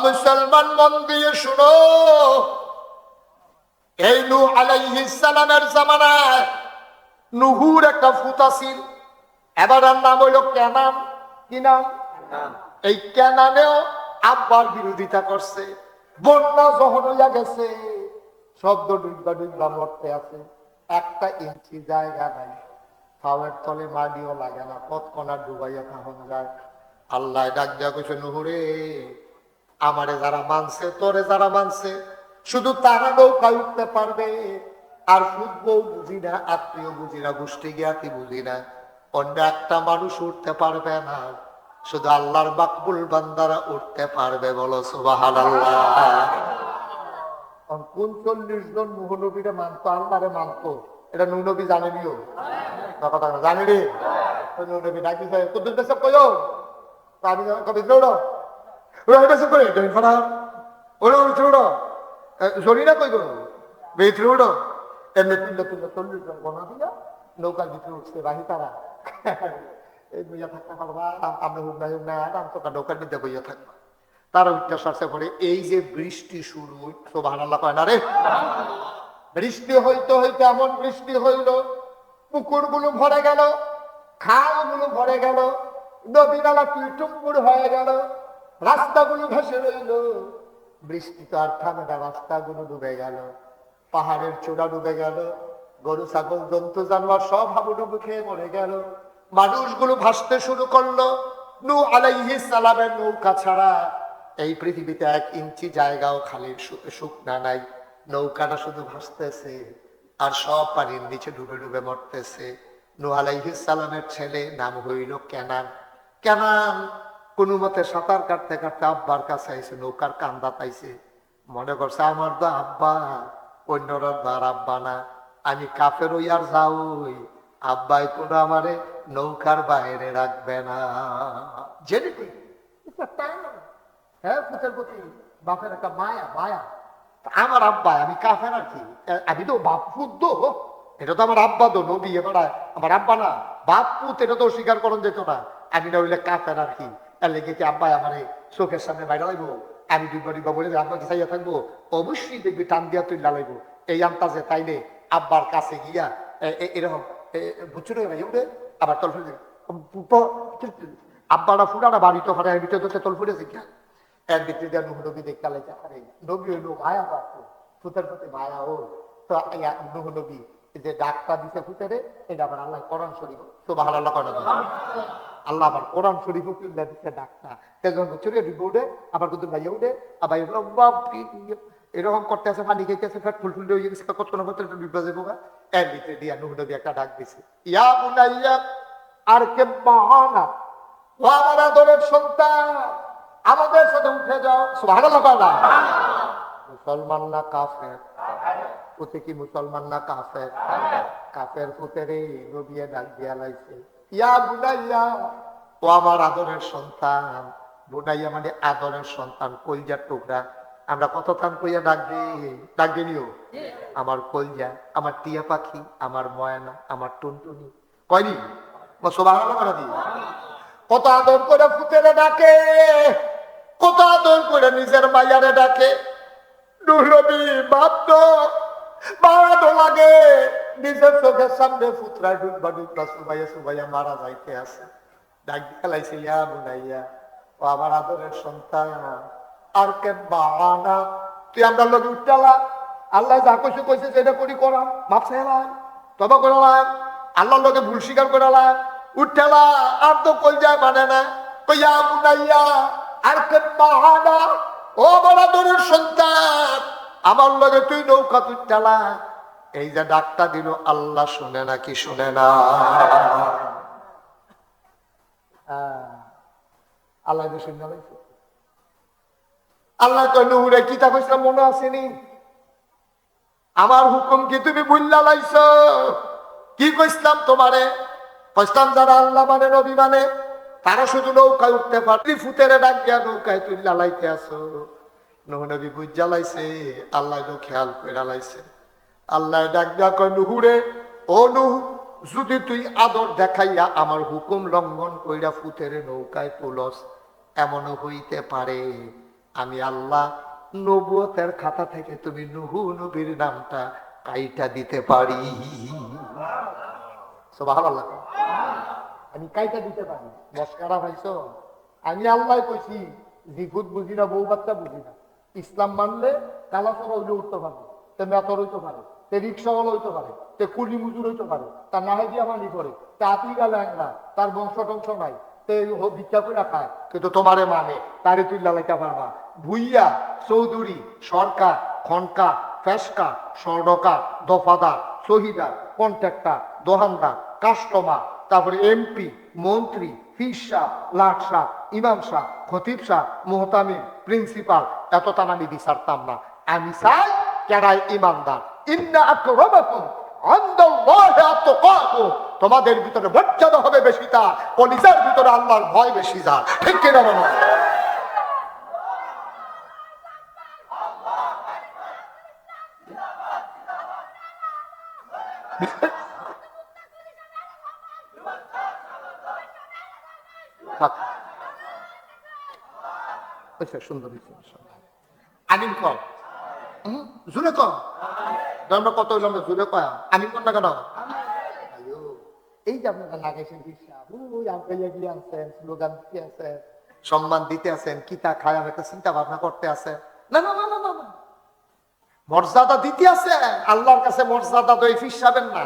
S1: মুসলমান মন দিয়ে শুনো এই নূহ আলাইহিস সালামের জামানায় নূহুর একটা ফুত ছিল এবার নাম হইল কেনান কি নাম এই কেনানেও আব্বার বিরোধিতা করছে বন্যা যখন হইয়া গেছে শব্দ ডুববা ডুববা মরতে আছে, 1 ইঞ্চি জায়গা নাই, পাওয়ার তলে মাটিও লাগে না, কতক্ষণা ডুবাইয়া তখন যায়। আল্লাহ ডাক দেওয়া কইছে, নুহুরে আমারে যারা মানছে, তোরে যারা মানছে, শুধু তারা নৌকায় উঠতে পারবে। আর শুধু বুঝি না, আত্মীয় বুঝি না, গোষ্ঠী জ্ঞাতি বুঝি না, অন্য একটা মানুষ উঠতে পারবে না, শুধু আল্লাহর মাকবুল বান্দারা উঠতে পারবে। বলো সুবহানাল্লাহ। কোন 40 জন নূহ নবীরে মানতো, আল্লাহরে মানতো, এটা নূহ নবী জানেনিও কথা জানি রে। নূহ নবী ডাকি যায়, কুদ্দুস দেশে কইও আমি কবি দৌড়ো ওরা হেঁটেছে করে ফাড়া ওরা উঠে উড়ো জরি না কই গো বেথরে উড়ো। এমনি তুললে তুললে 40 জন গোনা দিয়া নৌকার ভিতরে উঠছে বাহি তারা। এই বইয়া থাকতে পারবা, আমরা হুক নাই হুক নাই আরাম তো নৌকার মধ্যে বইয়া থাকবা। তারা উঠতে সারছে পরে এই যে বৃষ্টি শুরু, সুবহানাল্লাহ কয় না রে। বৃষ্টি হইতে হইতে এমন বৃষ্টি হইল, পুকুরগুলো ভরে গেল, খালগুলো ভরে গেল, নদীনালা টুইটুম্বুর হয়ে গেল, রাস্তাগুলো ভেসে রইল। বৃষ্টি তো আর থামে না, রাস্তাগুলো ডুবে গেল, পাহাড়ের চূড়া ডুবে গেল, গরু ছাগল জন্তু জানোয়ার সব হাবুডুবু খেয়ে মরে গেল। মানুষগুলো ভাসতে শুরু করলো। নূহ আলাইহিস সালামের নৌকা ছাড়া এই পৃথিবীতে 1 ইঞ্চি জায়গাও খালি শুকনা নাই। নৌকাটা শুধু ভাসতেছে আর সব পানির নিচে ডুবে ডুবে মরতেছে। নূহ আলাইহিস সালামের ছেলে নাম হইল কেনান। কেনান কোনো মতে সাঁতার কাটতে কাটতে আব্বার কাছে আইসে, নৌকার কান্দা পাইছে, মনে করছে আমার তো আব্বা, অন্যরা আর আব্বা না, আমি কাফের ওই আর যাওই, আব্বাই কোনো আমারে নৌকার বাইরে রাখবে না। জেনে হ্যাঁ, পুতের প্রতি বাপের একটা মায়া মায়া। আমার আব্বা, আমি কাফের আর কি, আমি তো বাপ পুত, এটা তো আমার আব্বা তো নবী, এবার আমার আব্বা না, বাপ পুত, এটা তো স্বীকার করণ যেত না। আমি না হইলে কাফের আর কি, এর লেগে কি আব্বাই আমার চোখের সামনে বাইরে লাগবো, আমি দুইবার দুইবার বলে আব্বাকে চাইয়া থাকবো, অবশ্যই দেখবি টান দিয়া তুই লাগাইবো। এই আন্তাজে তাইলে আব্বার কাছে গিয়া এরকম বুঝছো উঠে আবার তল ফুটে আব্বারা ফুটাটা বাড়ি তো ফাটা ভিতরে তো তল ফুটেছে গিয়া এর ভিতরে দিয়ে নূহ নবী দেখতে লাইছে, আরে নবী হইল মায়া বাপ, ফুতের প্রতি মায়া ও তো। নূহ নবী যে ডাকটা দিছে ফুতেরে, এটা আবার আল্লাহ কোরআন শরীফ, সুবহানাল্লাহ করা আল্লাহ আবার কোরআন শরীফ দিচ্ছে ডাকটা। চুরিয়ে ডুবে উঠে আবার কিন্তু ভাইয়া উঠে আবার এরকম করতে আছে, পানি খেতে ফ্যাট ফুল ফুল হয়ে গেছে, কত বিপদ যাবো। এর ভিতরে দিয়া নূহ নবী একটা ডাক দিছে, ইয়া বুনাইয়া আর কে বাহানা, ও আমার আদরের সন্তান, আমাদের সাথে উঠে যাও। সুবহানাল্লাহ করা। মুসলমান না কাফের? পুতে কি মুসলমান না কাফের? কাফের পুতেরে নবিয়ে ডাক দিয়া লাইছে, ইয়া বুনাইয়া, ও আমার আদরের সন্তান। বুনাইয়া মানে আদরের সন্তান, কলজার টুকরা। আমরা কত থান কইয়া ডাক দিও, আমার কলজা, আমার টিয়া পাখি, আমার ময়না, আমার টুনটুনি, কয়নি? সুবহানাল্লাহ করা দি। কত আদর করে পুতেরে ডাকে, কত আদর করে নিজের মাইয়ারে ডাকে। নূহ নবী ভাবতো মারানো লাগে, নিজের চোখের সামনে পুত্রা ডুববা ডুববা সুবাইয়া সুবাইয়া মারা যাইতে আছে। ডাক খেলাইছে, ইয়া বুনাইয়া, ও আমার আদরের সন্তান, আর কে বাহানা, তুই আমরা লোক উঠটালা, আল্লাহ যা কইছে কইছে সেটা করি করা, মাপ চাইলাম, তবা করালাম, আল্লাহর লোকে ভুল স্বীকার করালাম, উঠটালা, আর তো কই যায় মানে না, কইয়া বুনাইয়া আর কে বাহানা, ও আমার আদরের সন্তান, আমার লগে তুই নৌকা তুলটালা। এই যে ডাকটা দিল, আল্লাহ শুনে না কি শুনে না? আল্লাহ শুনে লাইছে। আল্লাহ কই নূরে কি তা কইছিলাম মনে আসেনি? আমার হুকুম কি তুমি ভুললা লাইছ? কি কইছিলাম তোমারে? কইছিলাম যারা আল্লাহ মানে নবী মানে তারা শুধু নৌকায় উঠতে পারে, ফুতেরে ডাক দিয়া নৌকায় তুই লাইতে আসো। নূহ নবী বুঝা লাইছে, আল্লাহ খেয়াল করে লাইছে। আল্লাহ ডাক দিয়া কয়, নূহুরে, ও নূহ, যদি তুই আদর দেখাইয়া আমার হুকুম লঙ্ঘন কইরা ফুতেরে নৌকায় তুলস, এমনও হইতে পারে আমি আল্লাহ নবুয়তের খাতা থেকে তুমি নূহ নবীর নামটা কাইটা দিতে পারি। সুবহানাল্লাহ। আমি কাইটা দিতে পারি, মস্কারা ভাইছো? আমি আল্লাহ কইছি, জিকুত বুঝি না, বউ বাচ্চা বুঝি না, ইসলাম মানলে কালা সব উঠতে পারবো, তে মেতর হইতে পারে, তে রিক্সাওয়ালা হইতে পারে, তে কুলি মজুর হইতে পারে, তার নাহে দিয়া মানি করে, তে আতিকা ল্যাংরা, তার বংশ টংশ নাই, তে ভিক্ষা করে খায়, কিন্তু তোমারে মানে তারে তুই লাগাইতে পারবা। ভুইয়া, চৌধুরী, সরকার, খনকা, ফেসকা, স্বর্ণকার, দফাদার, শহীদার, কন্ট্রাক্টর, দোহানদার, কাস্টমার, তারপরে এমপি, মন্ত্রী, ফিসা, লাটসা, ইমাম শাহ, খতিব শাহ, মোহতামিম, প্রিন্সিপাল, এত তার আমি বিচারতাম না। আমি চাই কেডাই ইমানদার। ইন্না আকরামাকুম ইনদাল্লাহি আতকাকুম, তোমাদের ভিতরে মর্যাদা হবে বেশি তার, কলিজার ভিতরে আল্লাহর ভয় বেশি যার। ঠিক কিনা বলো? সুন্দর আমিন কম, জুড়ে কম, আমরা কত হইলাম জুড়ে কম, আমিন কম না কেন? এই যে আপনারা লাগাইছেন স্লোগান দিতে আছেন, সম্মান দিতে আছেন, কিতা খায় একটা চিন্তা ভাবনা করতে আছে না, না না না না না, মর্যাদা দিতে আছে। আল্লাহর কাছে মর্যাদা তো এই ফিসাবেন না।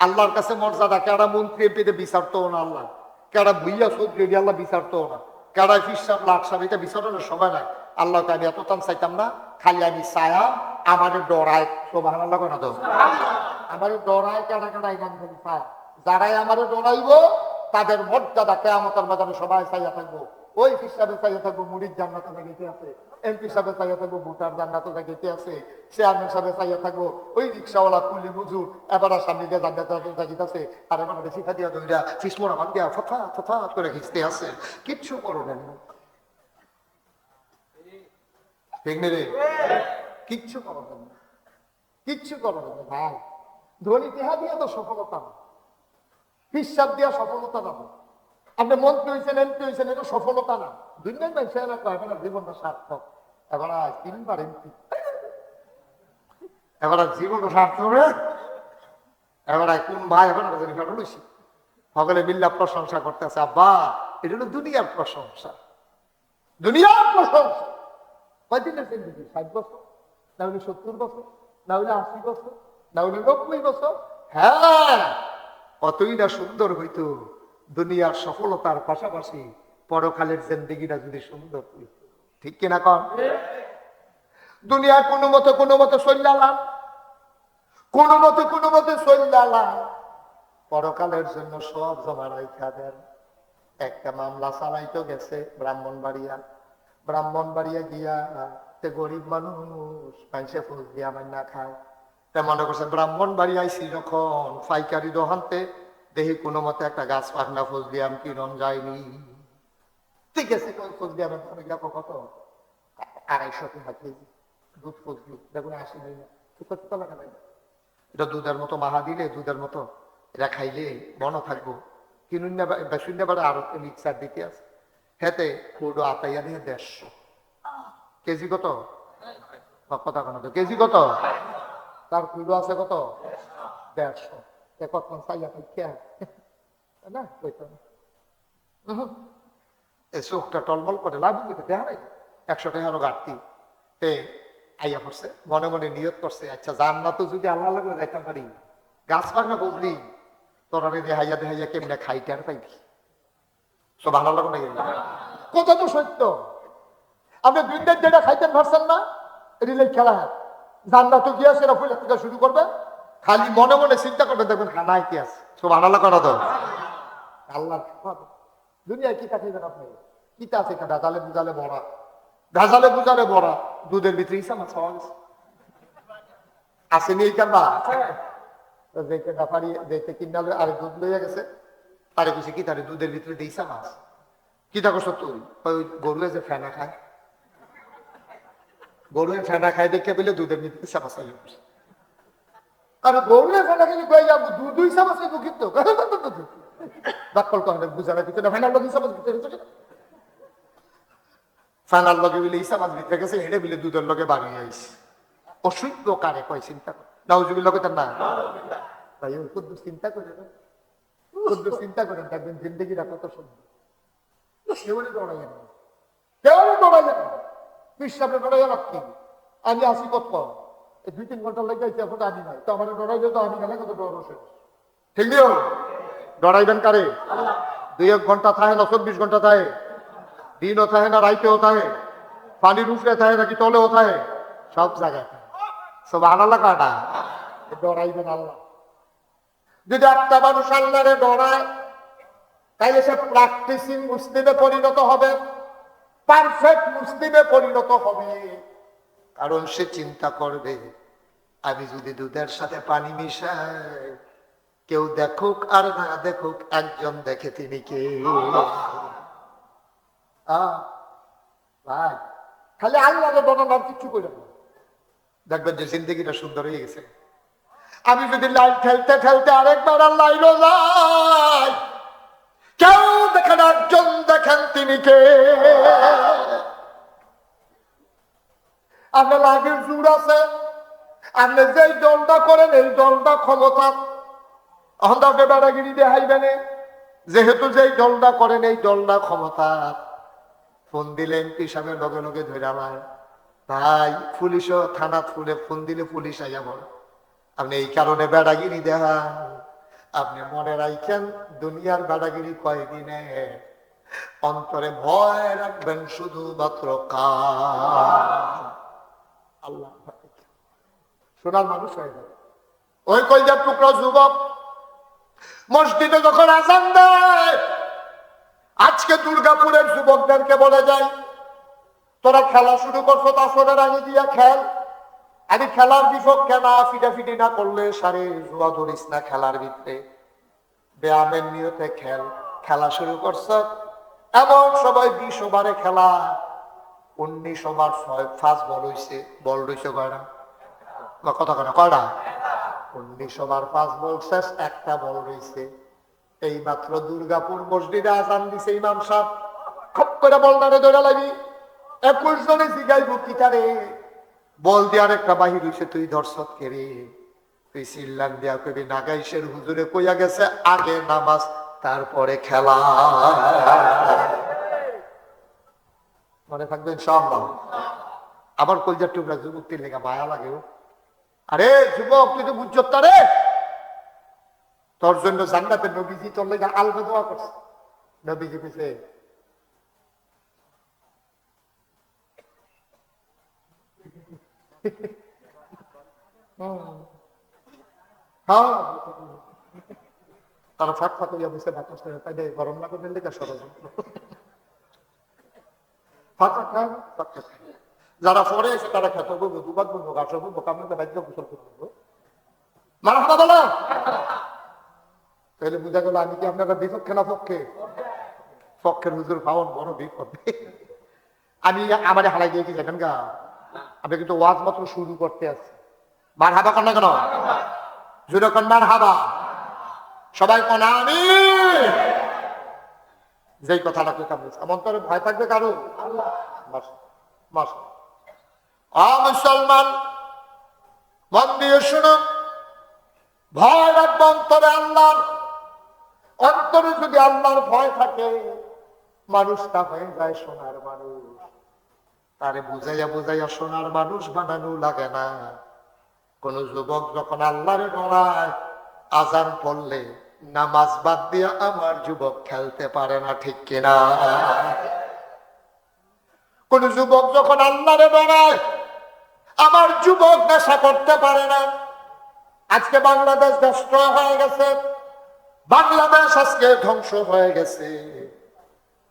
S1: আল্লাহর কাছে মর্যাদা কেডা মন্ত্রী এমপিতে বিচারতো না, আল্লাহ কেডা ভুইয়া চৌধুরী আল্লাহ বিচারতো না, কেডা ফিসাব লাকসাব এটা বিচারণের সময় নাই। আল্লাহকে আমি এত টান চাইতাম না, খালি আমি চায়া আমাদের ডরায়, সুবহানাল্লাহ কেন তো, আমাদের ডরায় কেডা কেডা এখান থেকে চায়, যারাই আমাদের ডরাইব তাদের মর্যাদা কিয়ামতের ময়দানে সবাই চাইয়া থাকবো। ওই হিসাবে চাইয়া থাকবো মুরিদ জান্নাতে জায়গাতে আছে, এমপি সাহেব চাইয়া থাকবো ভোটার জান্নাতে জায়গাতে আছে, চেয়ারম্যান সাহেব চাইয়া থাকবো ওই রিক্সাওয়ালা কুলি মজুর এবার সামনে দিয়ে জান্নাতে জায়গাতে আছে, আর এবার শিখা দিয়া দইরা ফিসমোরা বাদ দিয়া ফথা ফথা করে খিচতে আছে, কিচ্ছু করবেন না। ঠিক নেই রে, কিচ্ছু করবেন না, কিচ্ছু করবেন না ভাই। ধনী টেহা দিয়া তো সফলতা না, হিসাব দিয়া সফলতা না। আপনি মন্ত্রী হয়েছেন, এমপি হয়েছেন, এটা সফলতা না। দুনিয়ার মানুষ এখন জীবনটা সার্থক, এখন তিনবার এমপি, এবার জীবনটা সার্থক, এবার কোন ভাই এখন লইছি সকলে মিল্লা প্রশংসা করতেছে, আব্বা এটা হলো দুনিয়ার প্রশংসা, দুনিয়ার প্রশংসা। কয়দিন আছেন দিদি? 60 বছর, না হলে 70 বছর, না হলে 80 বছর, না হলে 90 বছর। হ্যাঁ, কতই না সুন্দর হইতো দুনিয়ার সফলতার পাশাপাশি পরকালের জিন্দেগিটা যদি সুন্দর হইতো। ঠিক কিনা কন? দুনিয়ার কোনো মতে চল্লালাম, কোনো মতে চল্লালাম, পরকালের জন্য সব জমা রাইখা দেন। একটা মামলা চালাইতো গেছে ব্রাহ্মণবাড়িয়া গিয়া, গরিব মানুষ মানুষে ফুল দিয়া আমার না খায়, তা মনে করছে ব্রাহ্মণবাড়ি আইসি যখন পাইকারি দোকানতে দেখি কোনো মতে একটা গাছ পাকনা ফোজ দিয়াম কিরণ যায়নি। ঠিক আছে, ফোজ দিয়াম কত 250 টাকা কেজি দুধ ফোজ দিই, দেখুন 80 নেই না, এটা দুধের মতো মাহা দিলে, দুধের মতো এটা খাইলে মনে থাকবো। কিনুন না বেশুন না, আরো মিক্সার দিতে আছে, হেতে ফুডো আতাইয়া দিয়ে 150 কেজি। কত কথা কেন তো কেজি কত? তার কুড়ো আছে কত? 150। কত চাইয়া খেয়া না চোখটা টলমল করে, লাভ দেখা নাই 100 টাকারও ঘাটতি। তে আইয়া পড়ছে, মনে মনে নিয়ত করছে, আচ্ছা জান্নাত যদি আল্লাহ লাগে যাইতে পারি, গাছ পাকনা বুঝলি তোরা দেহাইয়া কেমনে খাইতে আর পাইবি। সব ভালো লাগে না, কথা তো সত্য। আপনি দুইটার যেটা খাইতেন পারছেন না, রিলেট খেলা জান্নাত গিয়া সেটা ফুলের থেকে শুরু করবেন, খালি মনে মনে চিন্তা করবেন, দেখবেন খানায় কি আছে। সব আনালা করা তো আল্লাহ দুনিয়ায় কি খাইবেন আপনি? কিতা আছে? ভেজালে বুঝালে বড়া, দুধের ভিতরে ইসা মাছ পাওয়া গেছে, আসেনি এই কান্দা যেতে ব্যাপারি যেতে কিনালে আরে দুধ লইয়া গেছে, আরে কিছু কি তারে দুধের ভিতরে দিইসা মাছ। কিতা করছো তুই? ওই গরুয়ে যে ফেনা খায়, গরুয়ে ফেনা খায় দেখে বলে দুধের ভিতরে ইসা মাছ আইয়া পড়ছে। আরে গরুয়ে ফেনা খেলে কই যাবো, দুধ ইসা মাছ আইবো কিন্তু দাকল করে বুঝানোর ভিতরে ফেনার লোক ইসা মাছ ভিতরে ফেনার লগে বিলে ইসা মাছ ভিতরে গেছে, হেঁটে বিলে দুধের লগে বাড়িয়ে আইছে। অসুস্থ কারে কয় চিন্তা কর, নাউজুবিল লগে তার না ভাই, কুদ্দুস চিন্তা করে চিন্তা করেন, দেখবেন জিন্দগিটা কত সুন্দর। কেউ দৌড়াইয়া না, কেউ দৌড়াইয়া না, বিশ্বাসে দৌড়াইয়া রাখি। আমি আসি কত 2-3 ঘন্টা লেগে এখন আমি নাই, তো আমার ডরাইলে তো আমি গেলে কত ডর শেষ। ঠিক নিও, ডরাইবেন কারে? 2-1 ঘন্টা থাকে না 24 ঘন্টা থাকে, দিনও থাকে না রাইতেও থাকে, পানির উপরে থাকে নাকি তলেও থাকে, সব জায়গায় সব আনালা কাটা। ডরাইবেন আল্লাহ। যদি একটা মানুষ আল্লাহরে ডরায় তাইলে সে প্র্যাকটিসিং মুসলিমে পরিণত হবে, পারফেক্ট মুসলিমে পরিণত হবে। কারণ সে চিন্তা করবে, আমি যদি দুধের সাথে পানি মিশাই, কেউ দেখুক আর না দেখুক, একজন দেখে তিনি কে। ভাই খালি আল্লাহরে ডরানোর কিছু করে না, দেখবেন যে জিন্দগিটা সুন্দর হয়ে গেছে। আমি যদি লাইন ঠেলতে ঠেলতে আরেকবার লাইনও যাই, কেউ দেখেন, একজন দেখেন তিনি কে। আপনার লাগের জোর আছে, আপনি যেই দলটা করেন এই দলটা ক্ষমতা, আপনি বেড়াগিরি দেখাইবেন। যেহেতু যেই দলটা করেন এই দলটা ক্ষমতা, ফোন দিলে এমপি সাহেবের লগে লগে ধরে আলায় ভাই, পুলিশও থানা ফুলে ফোন দিলে পুলিশ আইয়া বলে আপনি এই কারণে বেড়াগিরি দেখান। আপনি মনে রাখেন দুনিয়ার বেড়াগিরি কয়দিনে, অন্তরে ভয় রাখবেন শুধুমাত্র আল্লাহ। সোনার মানুষ হয়ে যাবে। ওই কলজার টুকরা যুবক মসজিদে যখন আজান দেয়, আজকে দুর্গাপুরের যুবকদেরকে বলে যায়, তোরা খেলা শুরু করছো তাসরের আগে দিয়া খেল। আমি খেলার বিপক্ষে না, ফিটাফিটি না করলে সারে জুয়া ধরিস না, খেলার ভিতরে ব্যায়ামের নিয়তে খেল। খেলা শুরু করছ, এমন সবাই 20 ওভারে খেলা, 19 ওভার 5 বল হয়েছে, বল রয়েছে কয়টা, কথা কয় না কয়টা, 19 ওভার 5 বল শেষ, একটা বল রয়েছে। এই মাত্র দুর্গাপুর মসজিদে আজান দিছে ইমাম সাহেব, খপ করে বলটারে ধরে লাগি 21 জনে জিগাইব কিটারে, বল দিয়ার একটা বাহির হইছে, তুই দর্শক কে রে? তুই চিল্লান দিয়া কবি নাগাইশের হুজুরে কইয়া গেছে আগে নামাজ তারপরে খেলা। মনে থাকবে ইনশাআল্লাহ। আবার কলজার টুকরা যুবকটির লেগা মায়া লাগে। আরে যুবক, তুই তো বুঝছ রে, তোর জন্য জান্নাতের নবীজি তোর লেগা আলগা দোয়া করছে। নবীজি কইছে হ্যাঁ, তারা ফাঁক ফাঁক হইয়া বসে বাতাস তাই গরম না করলে লেখা ষড়যন্ত্র। যারা পরে এসে তারা খেতে বলবো, দুবার বলবো, গাছ বলবো, কামড়ে বাধ্য গোসল করবো, মারা কথা বলো। তাহলে বুঝা গেল আমি কি আপনারা বিপক্ষে না পক্ষে? পক্ষের হুজুর পাওয়ান বড় বিপদ। আমি আমার হালাই দিয়ে কি দেখেন গা, আমি কিন্তু ওয়াজ মাত্র শুরু করতে আসছি। মার হাবা কর না কেন, জুড়ে কন মার হাবা, সবাই কন আমি। যেই কথাটা এমন করে ভয় থাকবে কারো? মুসলমান মন দিয়ে শুনুন, ভয় রাখবো অন্তরে আল্লাহর। অন্তরে যদি আল্লাহর ভয় থাকে, মানুষটা হয়ে যায় সোনার মানুষ। তারে বুঝাইয়া বুঝাইয়া সোনার মানুষ বানানো লাগে না। কোন যুবক যখন আল্লাহরে ডরায়, আজান পড়লে নামাজ বাদ দিয়া আমার যুবক খেলতে পারে না, ঠিক কিনা? কোন যুবক যখন আল্লাহরে ডরায়, আমার যুবক নেশা করতে পারে না। আজকে বাংলাদেশ দেশপ্রিয় হয়ে গেছে, বাংলাদেশ আজকে ধ্বংস হয়ে গেছে।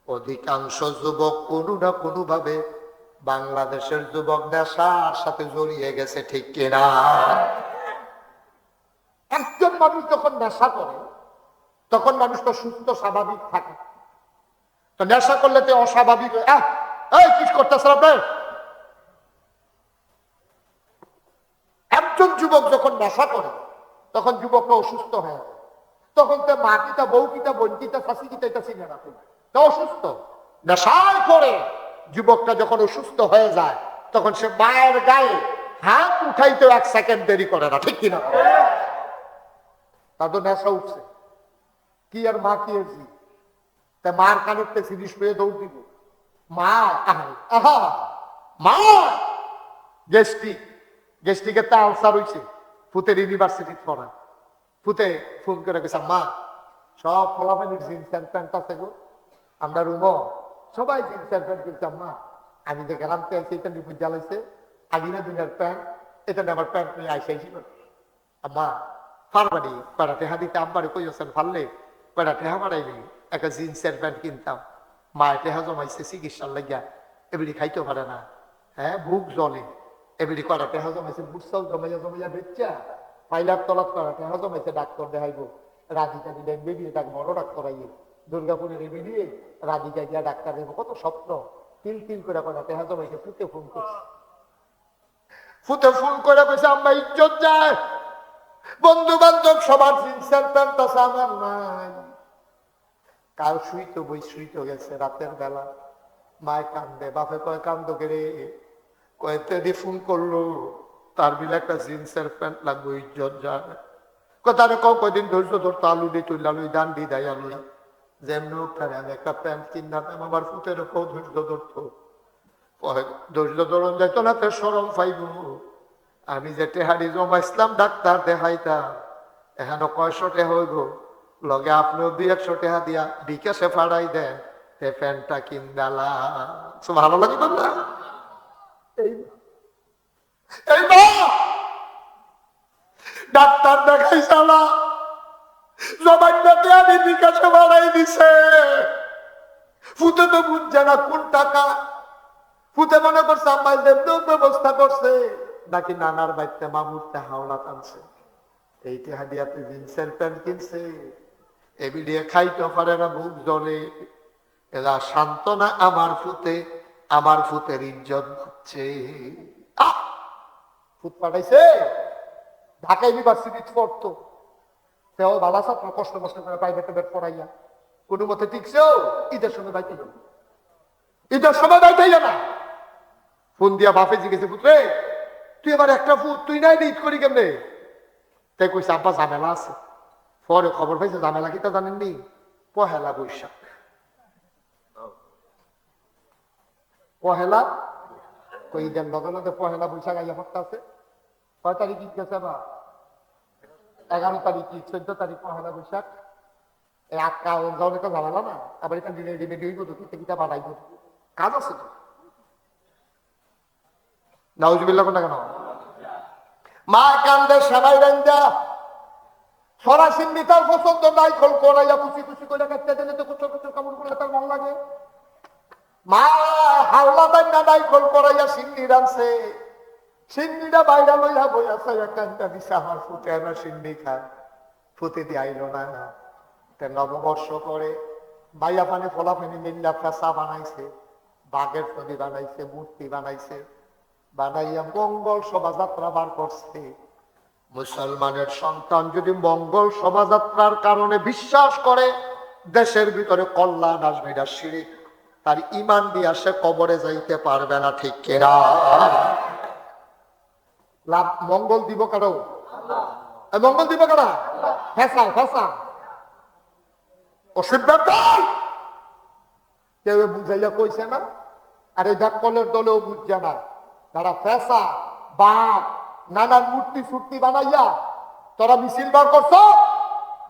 S1: অধিকাংশ যুবক কোনো না কোনো ভাবে বাংলাদেশের যুবক নেশার সাথে জড়িয়ে গেছে, ঠিক কিনা? একজন মানুষ যখন নেশা করে তখন মানুষ তো সুস্থ স্বাভাবিক থাকে, তো নেশা করলে তো অস্বাভাবিক। এই কি করতেছেন আপনি? একজন যুবক যখন নেশা করে তখন যুবকটা অসুস্থ হয়ে যায়। তখন তো মা কিতা, বউ কিতা, বোন কিতা, শাশি কিতা এটা চিনে না, তো অসুস্থ। নেশায় করে যুবকটা যখন অসুস্থ হয়ে যায়, তখন সে মায়ের গায়ে হাত উঠাইতে 1 সেকেন্ড দেরি করে না, ঠিক কিনা? তার তো নেশা উঠছে, কি আর মা কি আর জি, তা মার কানতে সিরিজ পেয়ে দৌড় দিব। মা আহা মা গেস্টি গেস্টিকের তা আলসার হয়েছে, ফুতের ইউনিভার্সিটি পড়া। ফুতে ফোন করে গেছে, মা সব ফলাফলের জিন্স প্যান্ট আছে গো, আমরা রুমো সবাই জিন্স প্যান্ট কিনতাম। মা আমি যে গেলাম তো এটা নিয়ে জ্বালাইছে, আদিনা দিনের প্যান্ট, এটা নিয়ে আমার প্যান্ট নিয়ে আইসাইছি। আম্মা ফারবানি কয়টা টেহা দিতে, আব্বারে কইছেন ফারলে কয়টা টেহা বাড়াইনি, একটা জিন্সের প্যান্ট কিনতাম। মা টেহা জমাইছে চিকিৎসার লাগিয়া, এবারে খাইতে পারে না, হ্যাঁ বুক জ্বলে, এবারে কয়টা টেহা জমাইছে, বুকসাল জমাইয়া জমাইয়া বেচ্চা পাইলার তলাত কয়টা টেহা জমাইছে, ডাক্তার দেখাইব, রাধিকা দিলেন বেরিয়ে ডাক বড় ডাক্তার আইয়ে দুর্গাপুরের বেরিয়ে রাধিকা দিয়া ডাক্তার দেবো, কত স্বপ্ন তিল তিল করে কয়টা টেহা জমাইছে। ফুতে ফোন করছে, ফুতে ফোন করে কইছে আম্মা ইজ্জত যায়, বন্ধু বান্ধব সবার জিন্সের প্যান্ট আছে, আমার নাই। কাল শুইতো বই শুইতো গেছে রাতের বেলা, মায় কান্দে, বাপে কয় কান্দ কেড়ে, কয়েকটা ফোন করলো, তার বিলে একটা জিন্সের প্যান্ট লাগবে, ইজ্জত যায়। তারে কয়দিন ধৈর্য ধরতো, আলু দিয়ে তুই আলুই দান দি দেয় আলুই, যেমনি আমি একটা প্যান্ট কিনলাম, আমার ফুটের কেউ ধৈর্য ধরতো, ধৈর্য ধরন যাইতো না, তো সরম পাইব। আমি যে টেহারি জমাইছিলাম ডাক্তার দেখাইতাম, এখানে 100 টেহা হইব, লগে আপনিও 200 টেহা দিয়া বিকাশে ফাড়াই দেন, তে প্যান্টটা কিনদালা। ভালো লাগে না? ডাক্তার দেখাইছালা জমাইটাতে আমি বিকাশে ফাড়াই দিছে, ফুটে তো বুঝছে না কোন টাকা, ফুটে মনে করছে আমার ব্যবস্থা করছে নাকি নানার বাড়িতে মামুরতে হাওলা টানছে, এই টেহা দিয়াতে জিন্সের প্যান্ট কিনছে, এবিডিয়ে খাইতে পারে না, বুক জ্বলে। এরা শান্ত না, আমার ফুতে, আমার ফুতের ইজ্জত হচ্ছে। ফুট পাঠাইছে ঢাকা ইউনিভার্সিটি পড়তো, সেও ভালো ছাত্র, কষ্ট কষ্ট করে প্রাইভেট পড়াইয়া কোনো মতে টিকছেও, ঈদের সময় বাইতে গেল, ঈদের সময় বাইতে না। ফোন দিয়া বাপে জিজ্ঞেসে, পুত্রে তুই এবার একটা ফুট তুই নাই ঈদ করি কেমনে? তাই কইছে আব্বা ঝামেলা আছে। পরে খবর পাইছে ঝামেলা কি তা জানেননি, পহেলা বৈশাখ, পহেলা কই ঈদের লগে লগে পহেলা বৈশাখ আইয়া পড়তে আছে। 6 তারিখ ঈদ গেছে বা 11 তারিখ ঈদ, 14 তারিখ পহেলা বৈশাখ, এই আটকা অঞ্চলে তো ঝামেলা না, আবার এখানে রেডিমেডি হইব, দুটো কিতা বানাইব, কাজ আছে তো। নাউজুবিল্লাহ কোনটা কেন? মা কান্দে সেবাই রান্দা সরাসরি নিতার পছন্দ নাই, খোল করাইয়া খুশি খুশি করে কাটতে দিলে তো কুচর কুচর কামড় করলে তার মন লাগে। মা হাওলা দান না নাই খোল করাইয়া সিন্নি রানছে, সিন্নিটা বাইরা লইয়া বইয়াছে, একটা দিছে আমার ফুটে না সিন্নি খায়, ফুটে দিয়ে আইলো না। নববর্ষ করে বাইয়া পানি ফোলা পানি মিল্লা ফেসা বানাইছে, বাঘের ছবি বানাইছে, মূর্তি বানাইছে, বানাইয়া মঙ্গল শোভাযাত্রা বার করছে। মুসলমানের সন্তান যদি মঙ্গল শোভাযাত্রার কারণে বিশ্বাস করে দেশের ভিতরে কল্যাণ আসবে, এটা শিরিক, তার ইমান দিয়ে সে কবরে যাইতে পারবে না, ঠিক কিনা? লাভ মঙ্গল দিব কারো, মঙ্গল দিব কারা? ফেসা ফেসা অসিদ্ধান্ত কেউ বুঝাইয়া কইছে না, আর এই কলের দলেও বুঝছে না, তারা ফেসা বাঘ নানান মূর্তি ফুর্তি বানাইয়া তোরা মিছিল বার করছ,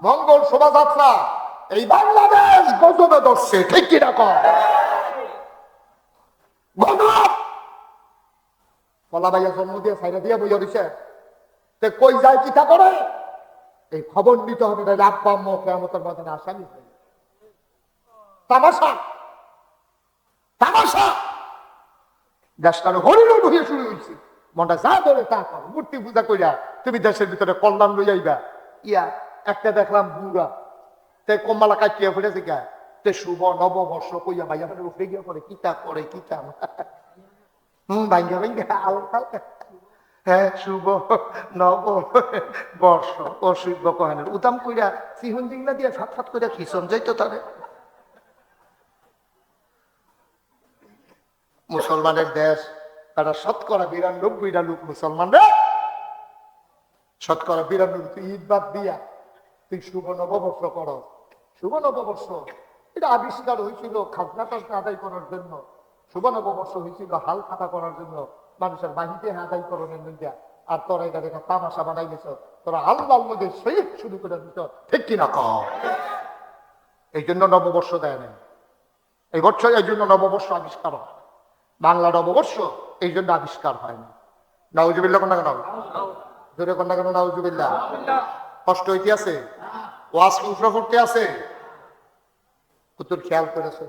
S1: মঙ্গল শোভাযাত্রা এই বাংলাদেশ গজবে ধরছে, ঠিক কি রকম? পলা ভাইয়া জন্ম দিয়ে সাইরা দিয়ে বইয়া দিছে, কই যায় কিতা করে এই খবর নিতে হবে, আব্বা আম্মা কিয়ামতের ময়দানে আসামি। তামাশা তামাশা দেশটার হরিণ হয়ে শুরু হয়েছে, মনটা যা ধরে তা করো, মূর্তি পূজা করিয়া তুমি দেশের ভিতরে কল্যাণ লই যাইবা। ইয়া একটা দেখলাম বুড়া তে কম্মালা কাটিয়া ফেলেছে গা, তে শুভ নববর্ষ কইয়া ভাইয়া মানে উঠে গিয়া করে কিতা করে কিতা ভাইঙ্গা ভাইঙ্গা আলকা, হ্যাঁ শুভ নব বর্ষ অশুভ কহানের উদাম কইরা সিহুন জিংলা দিয়া ফাট ফাট কইরা খিসন যাইতো তারে। মুসলমানের দেশ, তারা 92% লোক মুসলমান রে, 92% ঈদ বাদ দিয়া তুই শুভ নববর্ষ কর। শুভ নববর্ষ এটা আবিষ্কার হয়েছিল খাজনা টাজনা আদায় করার জন্য, শুভ নববর্ষ হয়েছিল হাল খাতা করার জন্য, মানুষের বাহিতে আদায় করণের নিন্দা। আর তোরা এটা দেখা তামাশা বানাই গেছ, তোরা আল্লাহর মধ্যে শহীদ শুরু করে দিত, ঠিক কিনা কম? এই জন্য নববর্ষ দেয় না এই বছর, এই জন্য নববর্ষ আবিষ্কার হয়। বাংলা নববর্ষ এই জন্য আবিষ্কার হয় না। নাউজুবিল্লাহ কোন কেন? জোরে কোন কেন? নাউজুবিল্লাহ। কষ্ট হইতে আছে, ওয়াজ কুফরা করতে আছে, পুতুল খেয়াল করেছে।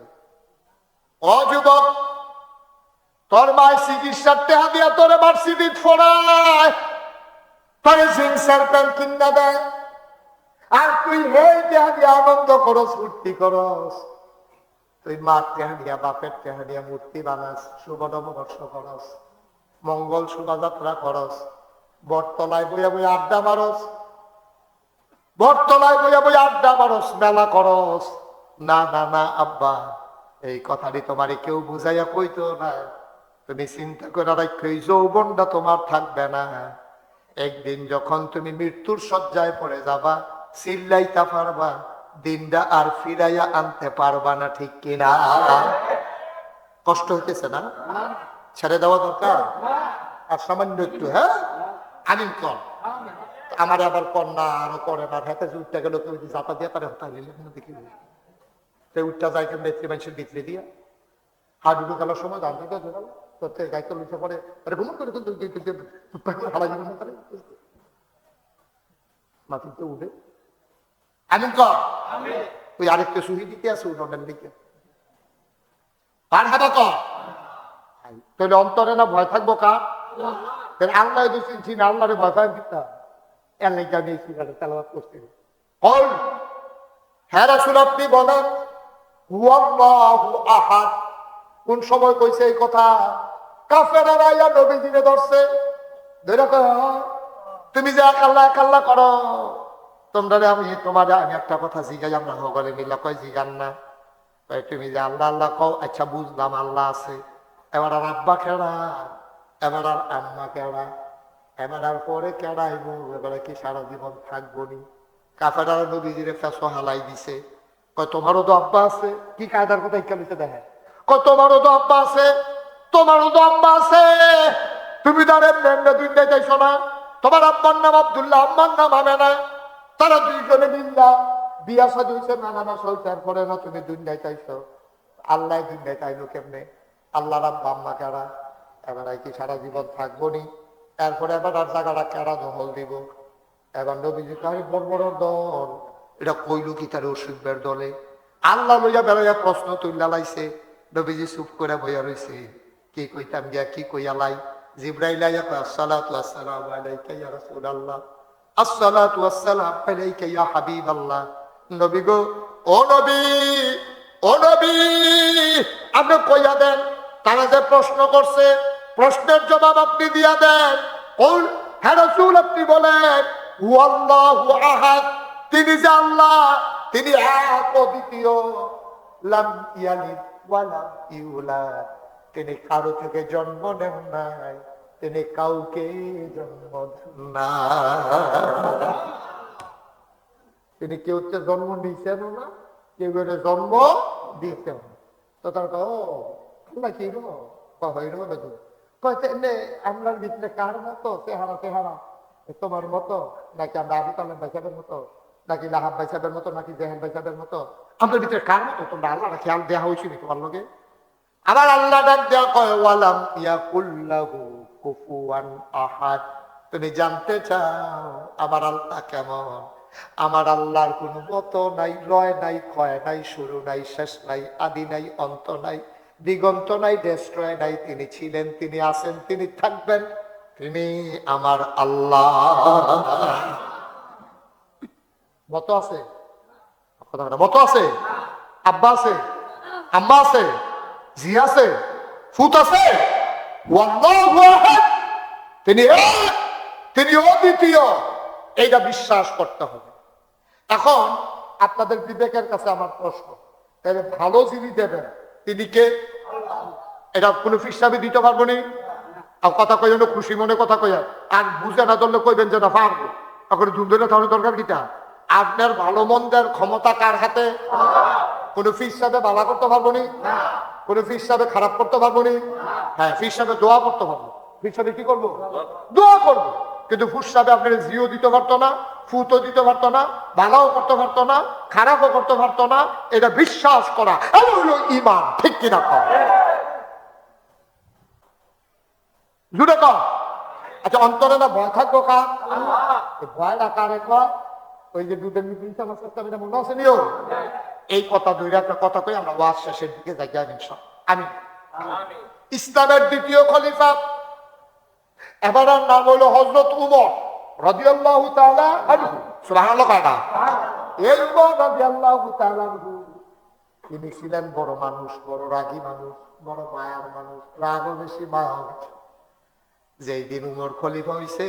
S1: ও যুবক, তোর মায়ের চিকিৎসার টেহা দিয়া তোরে ভার্সিটি ফোড়ায়, তোরে জিন্সের প্যান্ট কিনা দেয়, আর তুই হেই টেহা দিয়া আনন্দ করস, ফুর্তি করস। তুই মার টেহা দিয়া, বাপের টেহা দিয়া মূর্তি বানাস, শুভ নববর্ষ করস, মঙ্গল শোভাযাত্রা করস, বটতলায় বইয়া বইয়া আড্ডা মারস, বটতলায় বইয়া বইয়া আড্ডা মারস, মেলা করস। না না না আব্বা, এই কথাটি তোমারে কেউ বুঝাইয়া কইতো না। তুমি চিন্তা করে রাখো, এই যৌবনটা তোমার থাকবে না। একদিন যখন তুমি মৃত্যুর শয্যায় পড়ে যাবা, চিল্লাইতে পারবা, দিনটা আর ফিরাইয়া আনতে পারবা না, ঠিক কিনা? কষ্ট হইতেছে না? ছেড়ে দেওয়া দরকার আর সামান্য একটু। হ্যাঁ, আমিন কর। আমার আবার কন্যা আরো করে না, হাতে উঠতে গেল কেউ জাতা দিয়ে তারা হতা গেলে দেখি উঠটা যায় কেন দেখতে মানুষের বিক্রি দিয়া হাত উঠে গেলার সময় গান দিতে ধরাল তোর গাইতে লুচে পরে ঘুমন করে মাটিতে উঠে আমিন কর। তুই আরেকটা সুহি দিতে আছে উঠোনের দিকে কার হাতে কর। তাহলে অন্তরে না ভয় থাকবো কার? আল্লাহ চিনছি না, আল্লাহরে ভয় পাই দিতা এলাকা নিয়েছি তেলাওয়াত করতে। হ্যাঁ রাসূল, আপনি বলেন হুয়াল্লাহু আহাদ। কোন সময় কইছে এই কথা? কাফেররা ইয়া নবীজিরে ধরছে, ধরে কয় তুমি যে এক আল্লাহ করো, তোমরা আমি তোমার আমি একটা কথা জিজ্ঞাই, আমরা হগলে মিলা কয় জিগান না, তুমি যে আল্লাহ আল্লাহ কও, আচ্ছা বুঝলাম আল্লাহ আছে, এবার আর আব্বা কেডা, এবার আর আম্মা কেডা, এবার আর পরে কেডাইব, এবারে কি সারা জীবন থাকবো নি? কাফেররা নবীজিরে ফেসো হালাই দিছে, কয় তোমারও তো আব্বা আছে। কি কায়দার কথা ইকালিতে দেখে, কয় তোমারও তো আব্বা আছে, তোমারও তো আব্বা আছে, তুমি তার এমনি দুই চাইছো না? তোমার আব্বার নাম আব্দুল্লাহ, আম্মার নাম আমেনা, তারা দুইজনে মিল্লা বিয়া সাদী হইছে, নানা সলতার পরে না তুমি দুনিয়ায় চাইছো। আল্লাহ দুনিয়ায় চাইলো কেমনে? আল্লাহর আব্বা আম্মা কেডা, এবার কি সারা জীবন থাকবো নি? এরপরে এবার আর জায়গাটা কেডা দখল দিব? এবার নবীজি কারি বড় বড় দল, এটা কইল কি তার অসুখের দলে? আল্লাহ লইয়া বেড়াইয়া প্রশ্ন তুল্লা লাইছে, নবীজি চুপ করে বইয়া রইছে। কি কইতাম গিয়া কি কইয়া লাই? জিব্রাইল আইয়া কয় আসসালাতু ওয়াসসালামু আলাইকা ইয়া রাসূলুল্লাহ, আসসালাতু ওয়াসসালামু আলাইকা ইয়া হাবিবাল্লাহ। নবী গো, ও নবী, ও নবী, আপনি কইয়া দেন, তারা যে প্রশ্ন করছে প্রশ্নের জবাব আপনি দিয়া দেন। কুল, হে রাসূল আপনি বলেন হুয়াল্লাহু আহাদ, তিনি যে আল্লাহ, তিনি এক অদ্বিতীয়, লাম ইয়ালিদ ওয়া লাম ইউলাদ, তিনি কারো থেকে জন্ম নেন নাই, তিনি কাউকে জন্ম দেন না। তিনি কেউ জন্ম নিয়েছেন না, কেউ জন্ম দিয়েছেন। তো তার কি আমরার ভিতরে কার মতো চেহারা চেহারা তোমার মতো, নাকি আমরা আবু তালেব ভাই সাহেবের মতো, নাকি লাহাব ভাই সাহেবের মতো, নাকি জেহেল ভাই সাহেবের মতো? আমাদের ভিতরে কার মতো? তোমরা আল্লাহ খেয়াল দেওয়া হয়েছিল তোমার লোকে? আবার আল্লাহ ডাক দেওয়া কয় ওয়ালাম ইয়াকুল্লাহু কুফুয়ান আহাদ। তুমি জানতে চাও আমার আল্লাহ কেমন? আমার আল্লাহর কোনো মতো নাই, লয় নাই, ক্ষয় নাই, শুরু নাই, শেষ নাই, আদি নাই, অন্ত নাই, দিগন্ত নাই, ডেস্ট্রয় নাই। তিনি ছিলেন, তিনি আছেন, তিনি থাকবেন, তিনি আমার আল্লাহ। মতো আছে? মতো আছে? আব্বা আছে, আম্মা আছে, জি আছে, ফুত আছে? তিনি এক, তিনি অদ্বিতীয়, এইটা বিশ্বাস করতে হবে। এখন আপনাদের বিবেকের কাছে আমার প্রশ্ন, তাহলে ভালো যিনি দেবেন তিনি কে? এটা কোনো হিসাবে দিতে পারবো নি। কথা কই খুশি মনে কথা কই, আর বুঝে না ধরলে কইবেন যে না পারবো, এখন ধুমধুলে তাহলে দরকার কিটা? আপনার ভালো মন্দের ক্ষমতা কার হাতে? কোনো ফিস সাহেবে ভালো করতে পারবো নি, কোনো ফিস সাহেবে খারাপ করতে পারবো নি। হ্যাঁ, ফিস সাহেবে দোয়া করতে পারবো, পিছনে কি করবো? দোয়া করবো। কিন্তু ফুসরাবে আপনার জিও দিতে পারতো না, ফুতো দিতে পারতো না, ভালোও করতে পারতো না, খারাপও করতে পারতো না। এটা বিশ্বাস করা এটা হলো ঈমান। ঠিক কিনা কর? জুড়ে কর। আচ্ছা, অন্তরে না ভয় থাকবো কার? ভয় না কারে কয়? ওই যে দুধের মিটিং এটা মনে আছে নিও। এই কথা দুইটা একটা কথা কই আমরা ওয়াজ শেষের দিকে যাই। আমি ইসলামের দ্বিতীয় খলিফা, এবার নাম হলো হযরত উমর রাদিয়াল্লাহু তাআলা আনহু। সুবহানাল্লাহ কায়দা। এই উমর রাদিয়াল্লাহু তাআলা আনহু তিনি ছিলেন বড় মানুষ, বড় রাগী মানুষ, বড় মায়ার মানুষ, রাগও বেশি মায়া। যেই দিন উমর খলিফা হইছে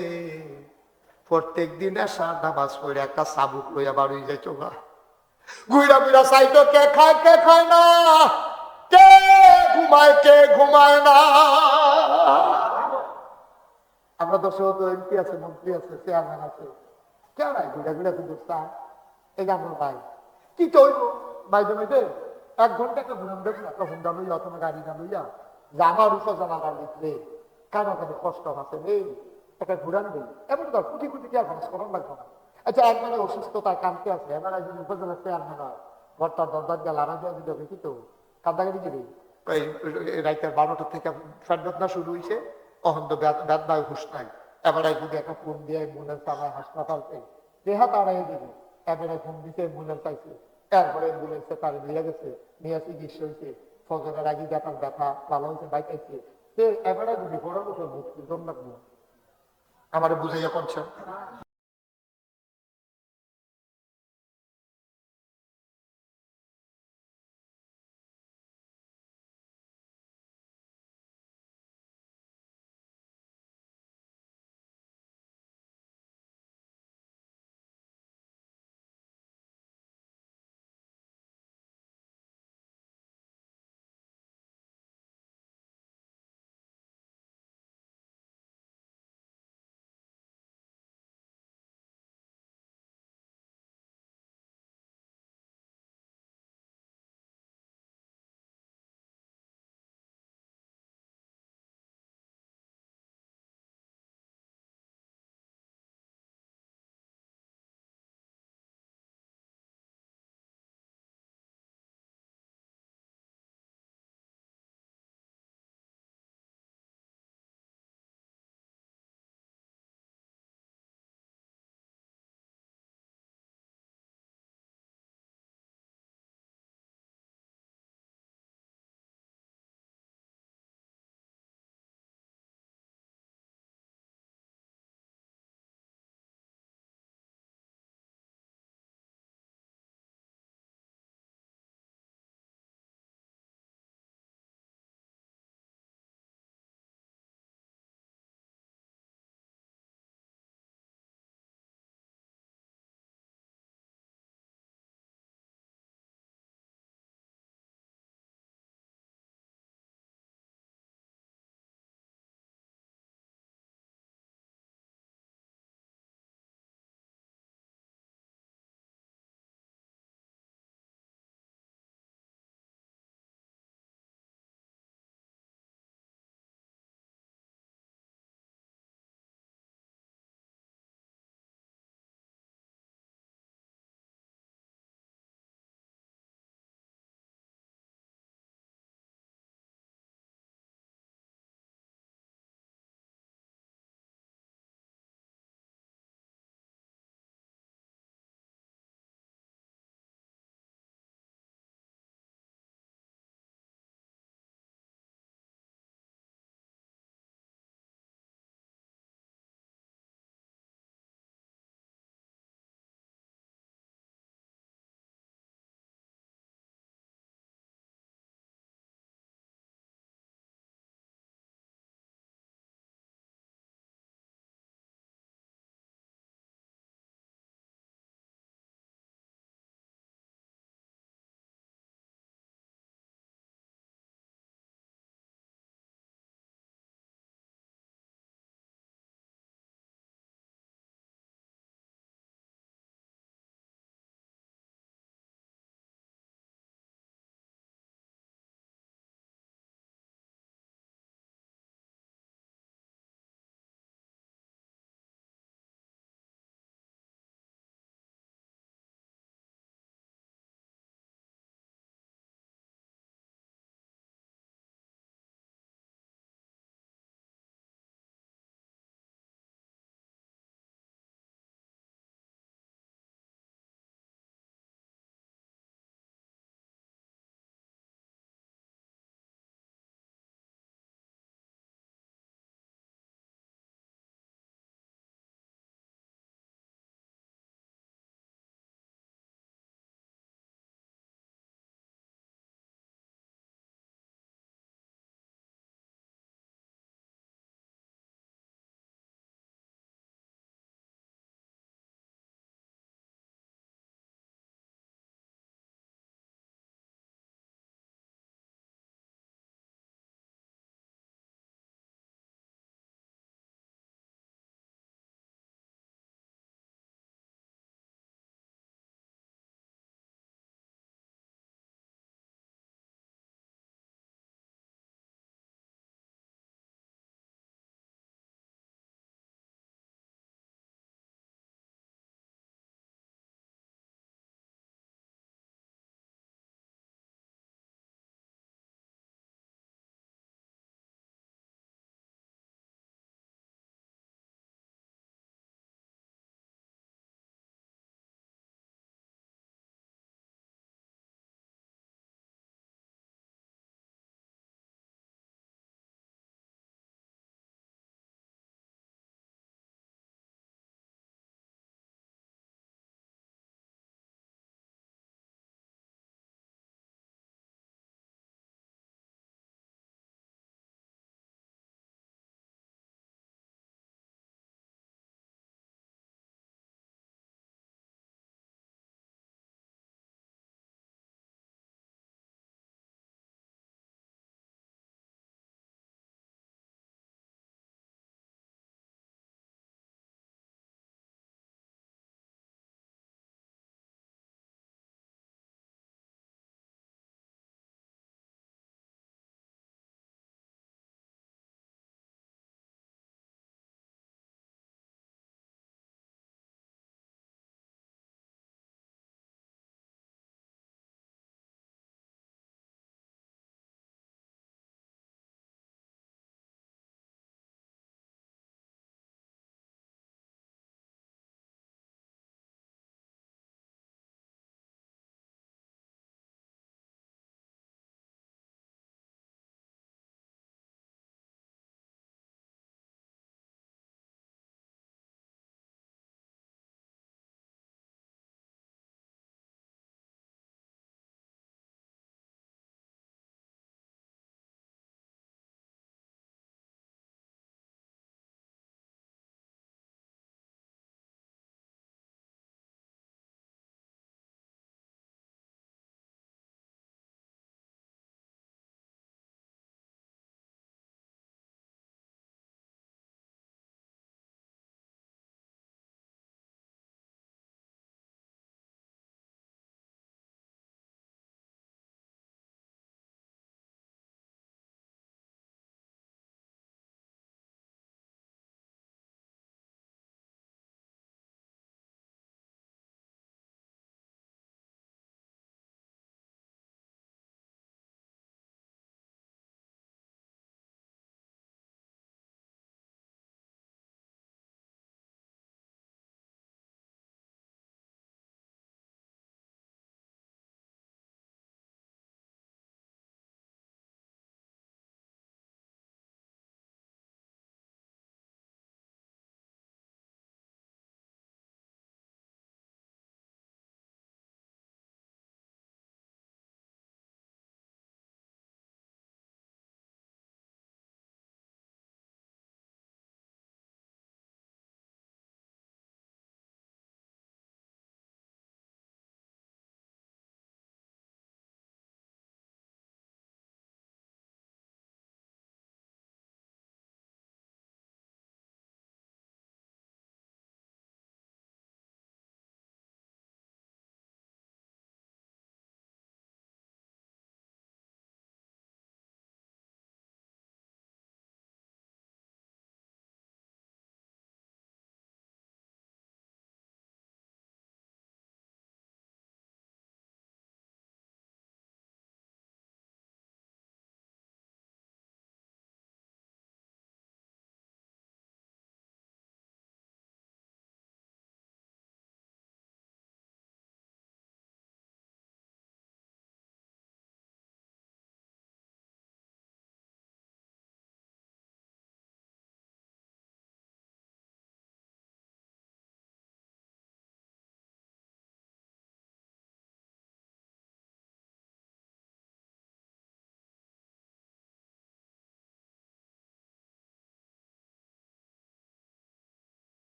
S1: প্রত্যেক দিন এশার নামাজ পড়ে একটা চাবুক লইয়া বাড়ি যাইত গা। গুইরা গুইরা চাইতো কে খায় না, কে ঘুমায় না। আমরা তো সহ এমপি আছে, মন্ত্রী আছে, চেয়ারম্যান আছে, কেউ নাই ঘুরা ঘুরা কিন্তু চায়। এই যে আমার ভাই কি তো হইব ভাই জমিতে 1 ঘন্টা একটা ঘুরান দেব না, তখন দা লইয়া অথবা গাড়ি না লইয়া যে আমার উপজেলার লিখলে কারো কারো কষ্ট আছে নেই, একটা ঘুরান দেই। এমন তো কোটি কোটি টাকা খরচ করার লাগবে না। আচ্ছা, একবারে অসুস্থতায় কানতে আছে, এবার একজন উপজেলার চেয়ারম্যান হয়, ঘরটার দরদার দিয়ে লাড়া দেওয়া দিতে হবে, কিন্তু কান্দাকাটি দিবি। রাইতের 12টা থেকে ফ্যাট বেদনা শুরু হয়েছে, অহন্ত বেদনায় হুশ নাই। এবারে যদি একটা ফোন দিয়ে অ্যাম্বুলেন্স আমার হাসপাতালতে দেহা তাড়াই দিবে, এবারে ফোন দিতে অ্যাম্বুলেন্স আইছে, এরপরে অ্যাম্বুলেন্সে তার নিয়ে গেছে, নিয়ে চিকিৎসা হয়েছে, ফজরের আগে ব্যথা ভালো হয়েছে, বাইক আইছে। এবারে যদি বড় মুক্তি লাগবো আমার বুঝাইয়া করছেন।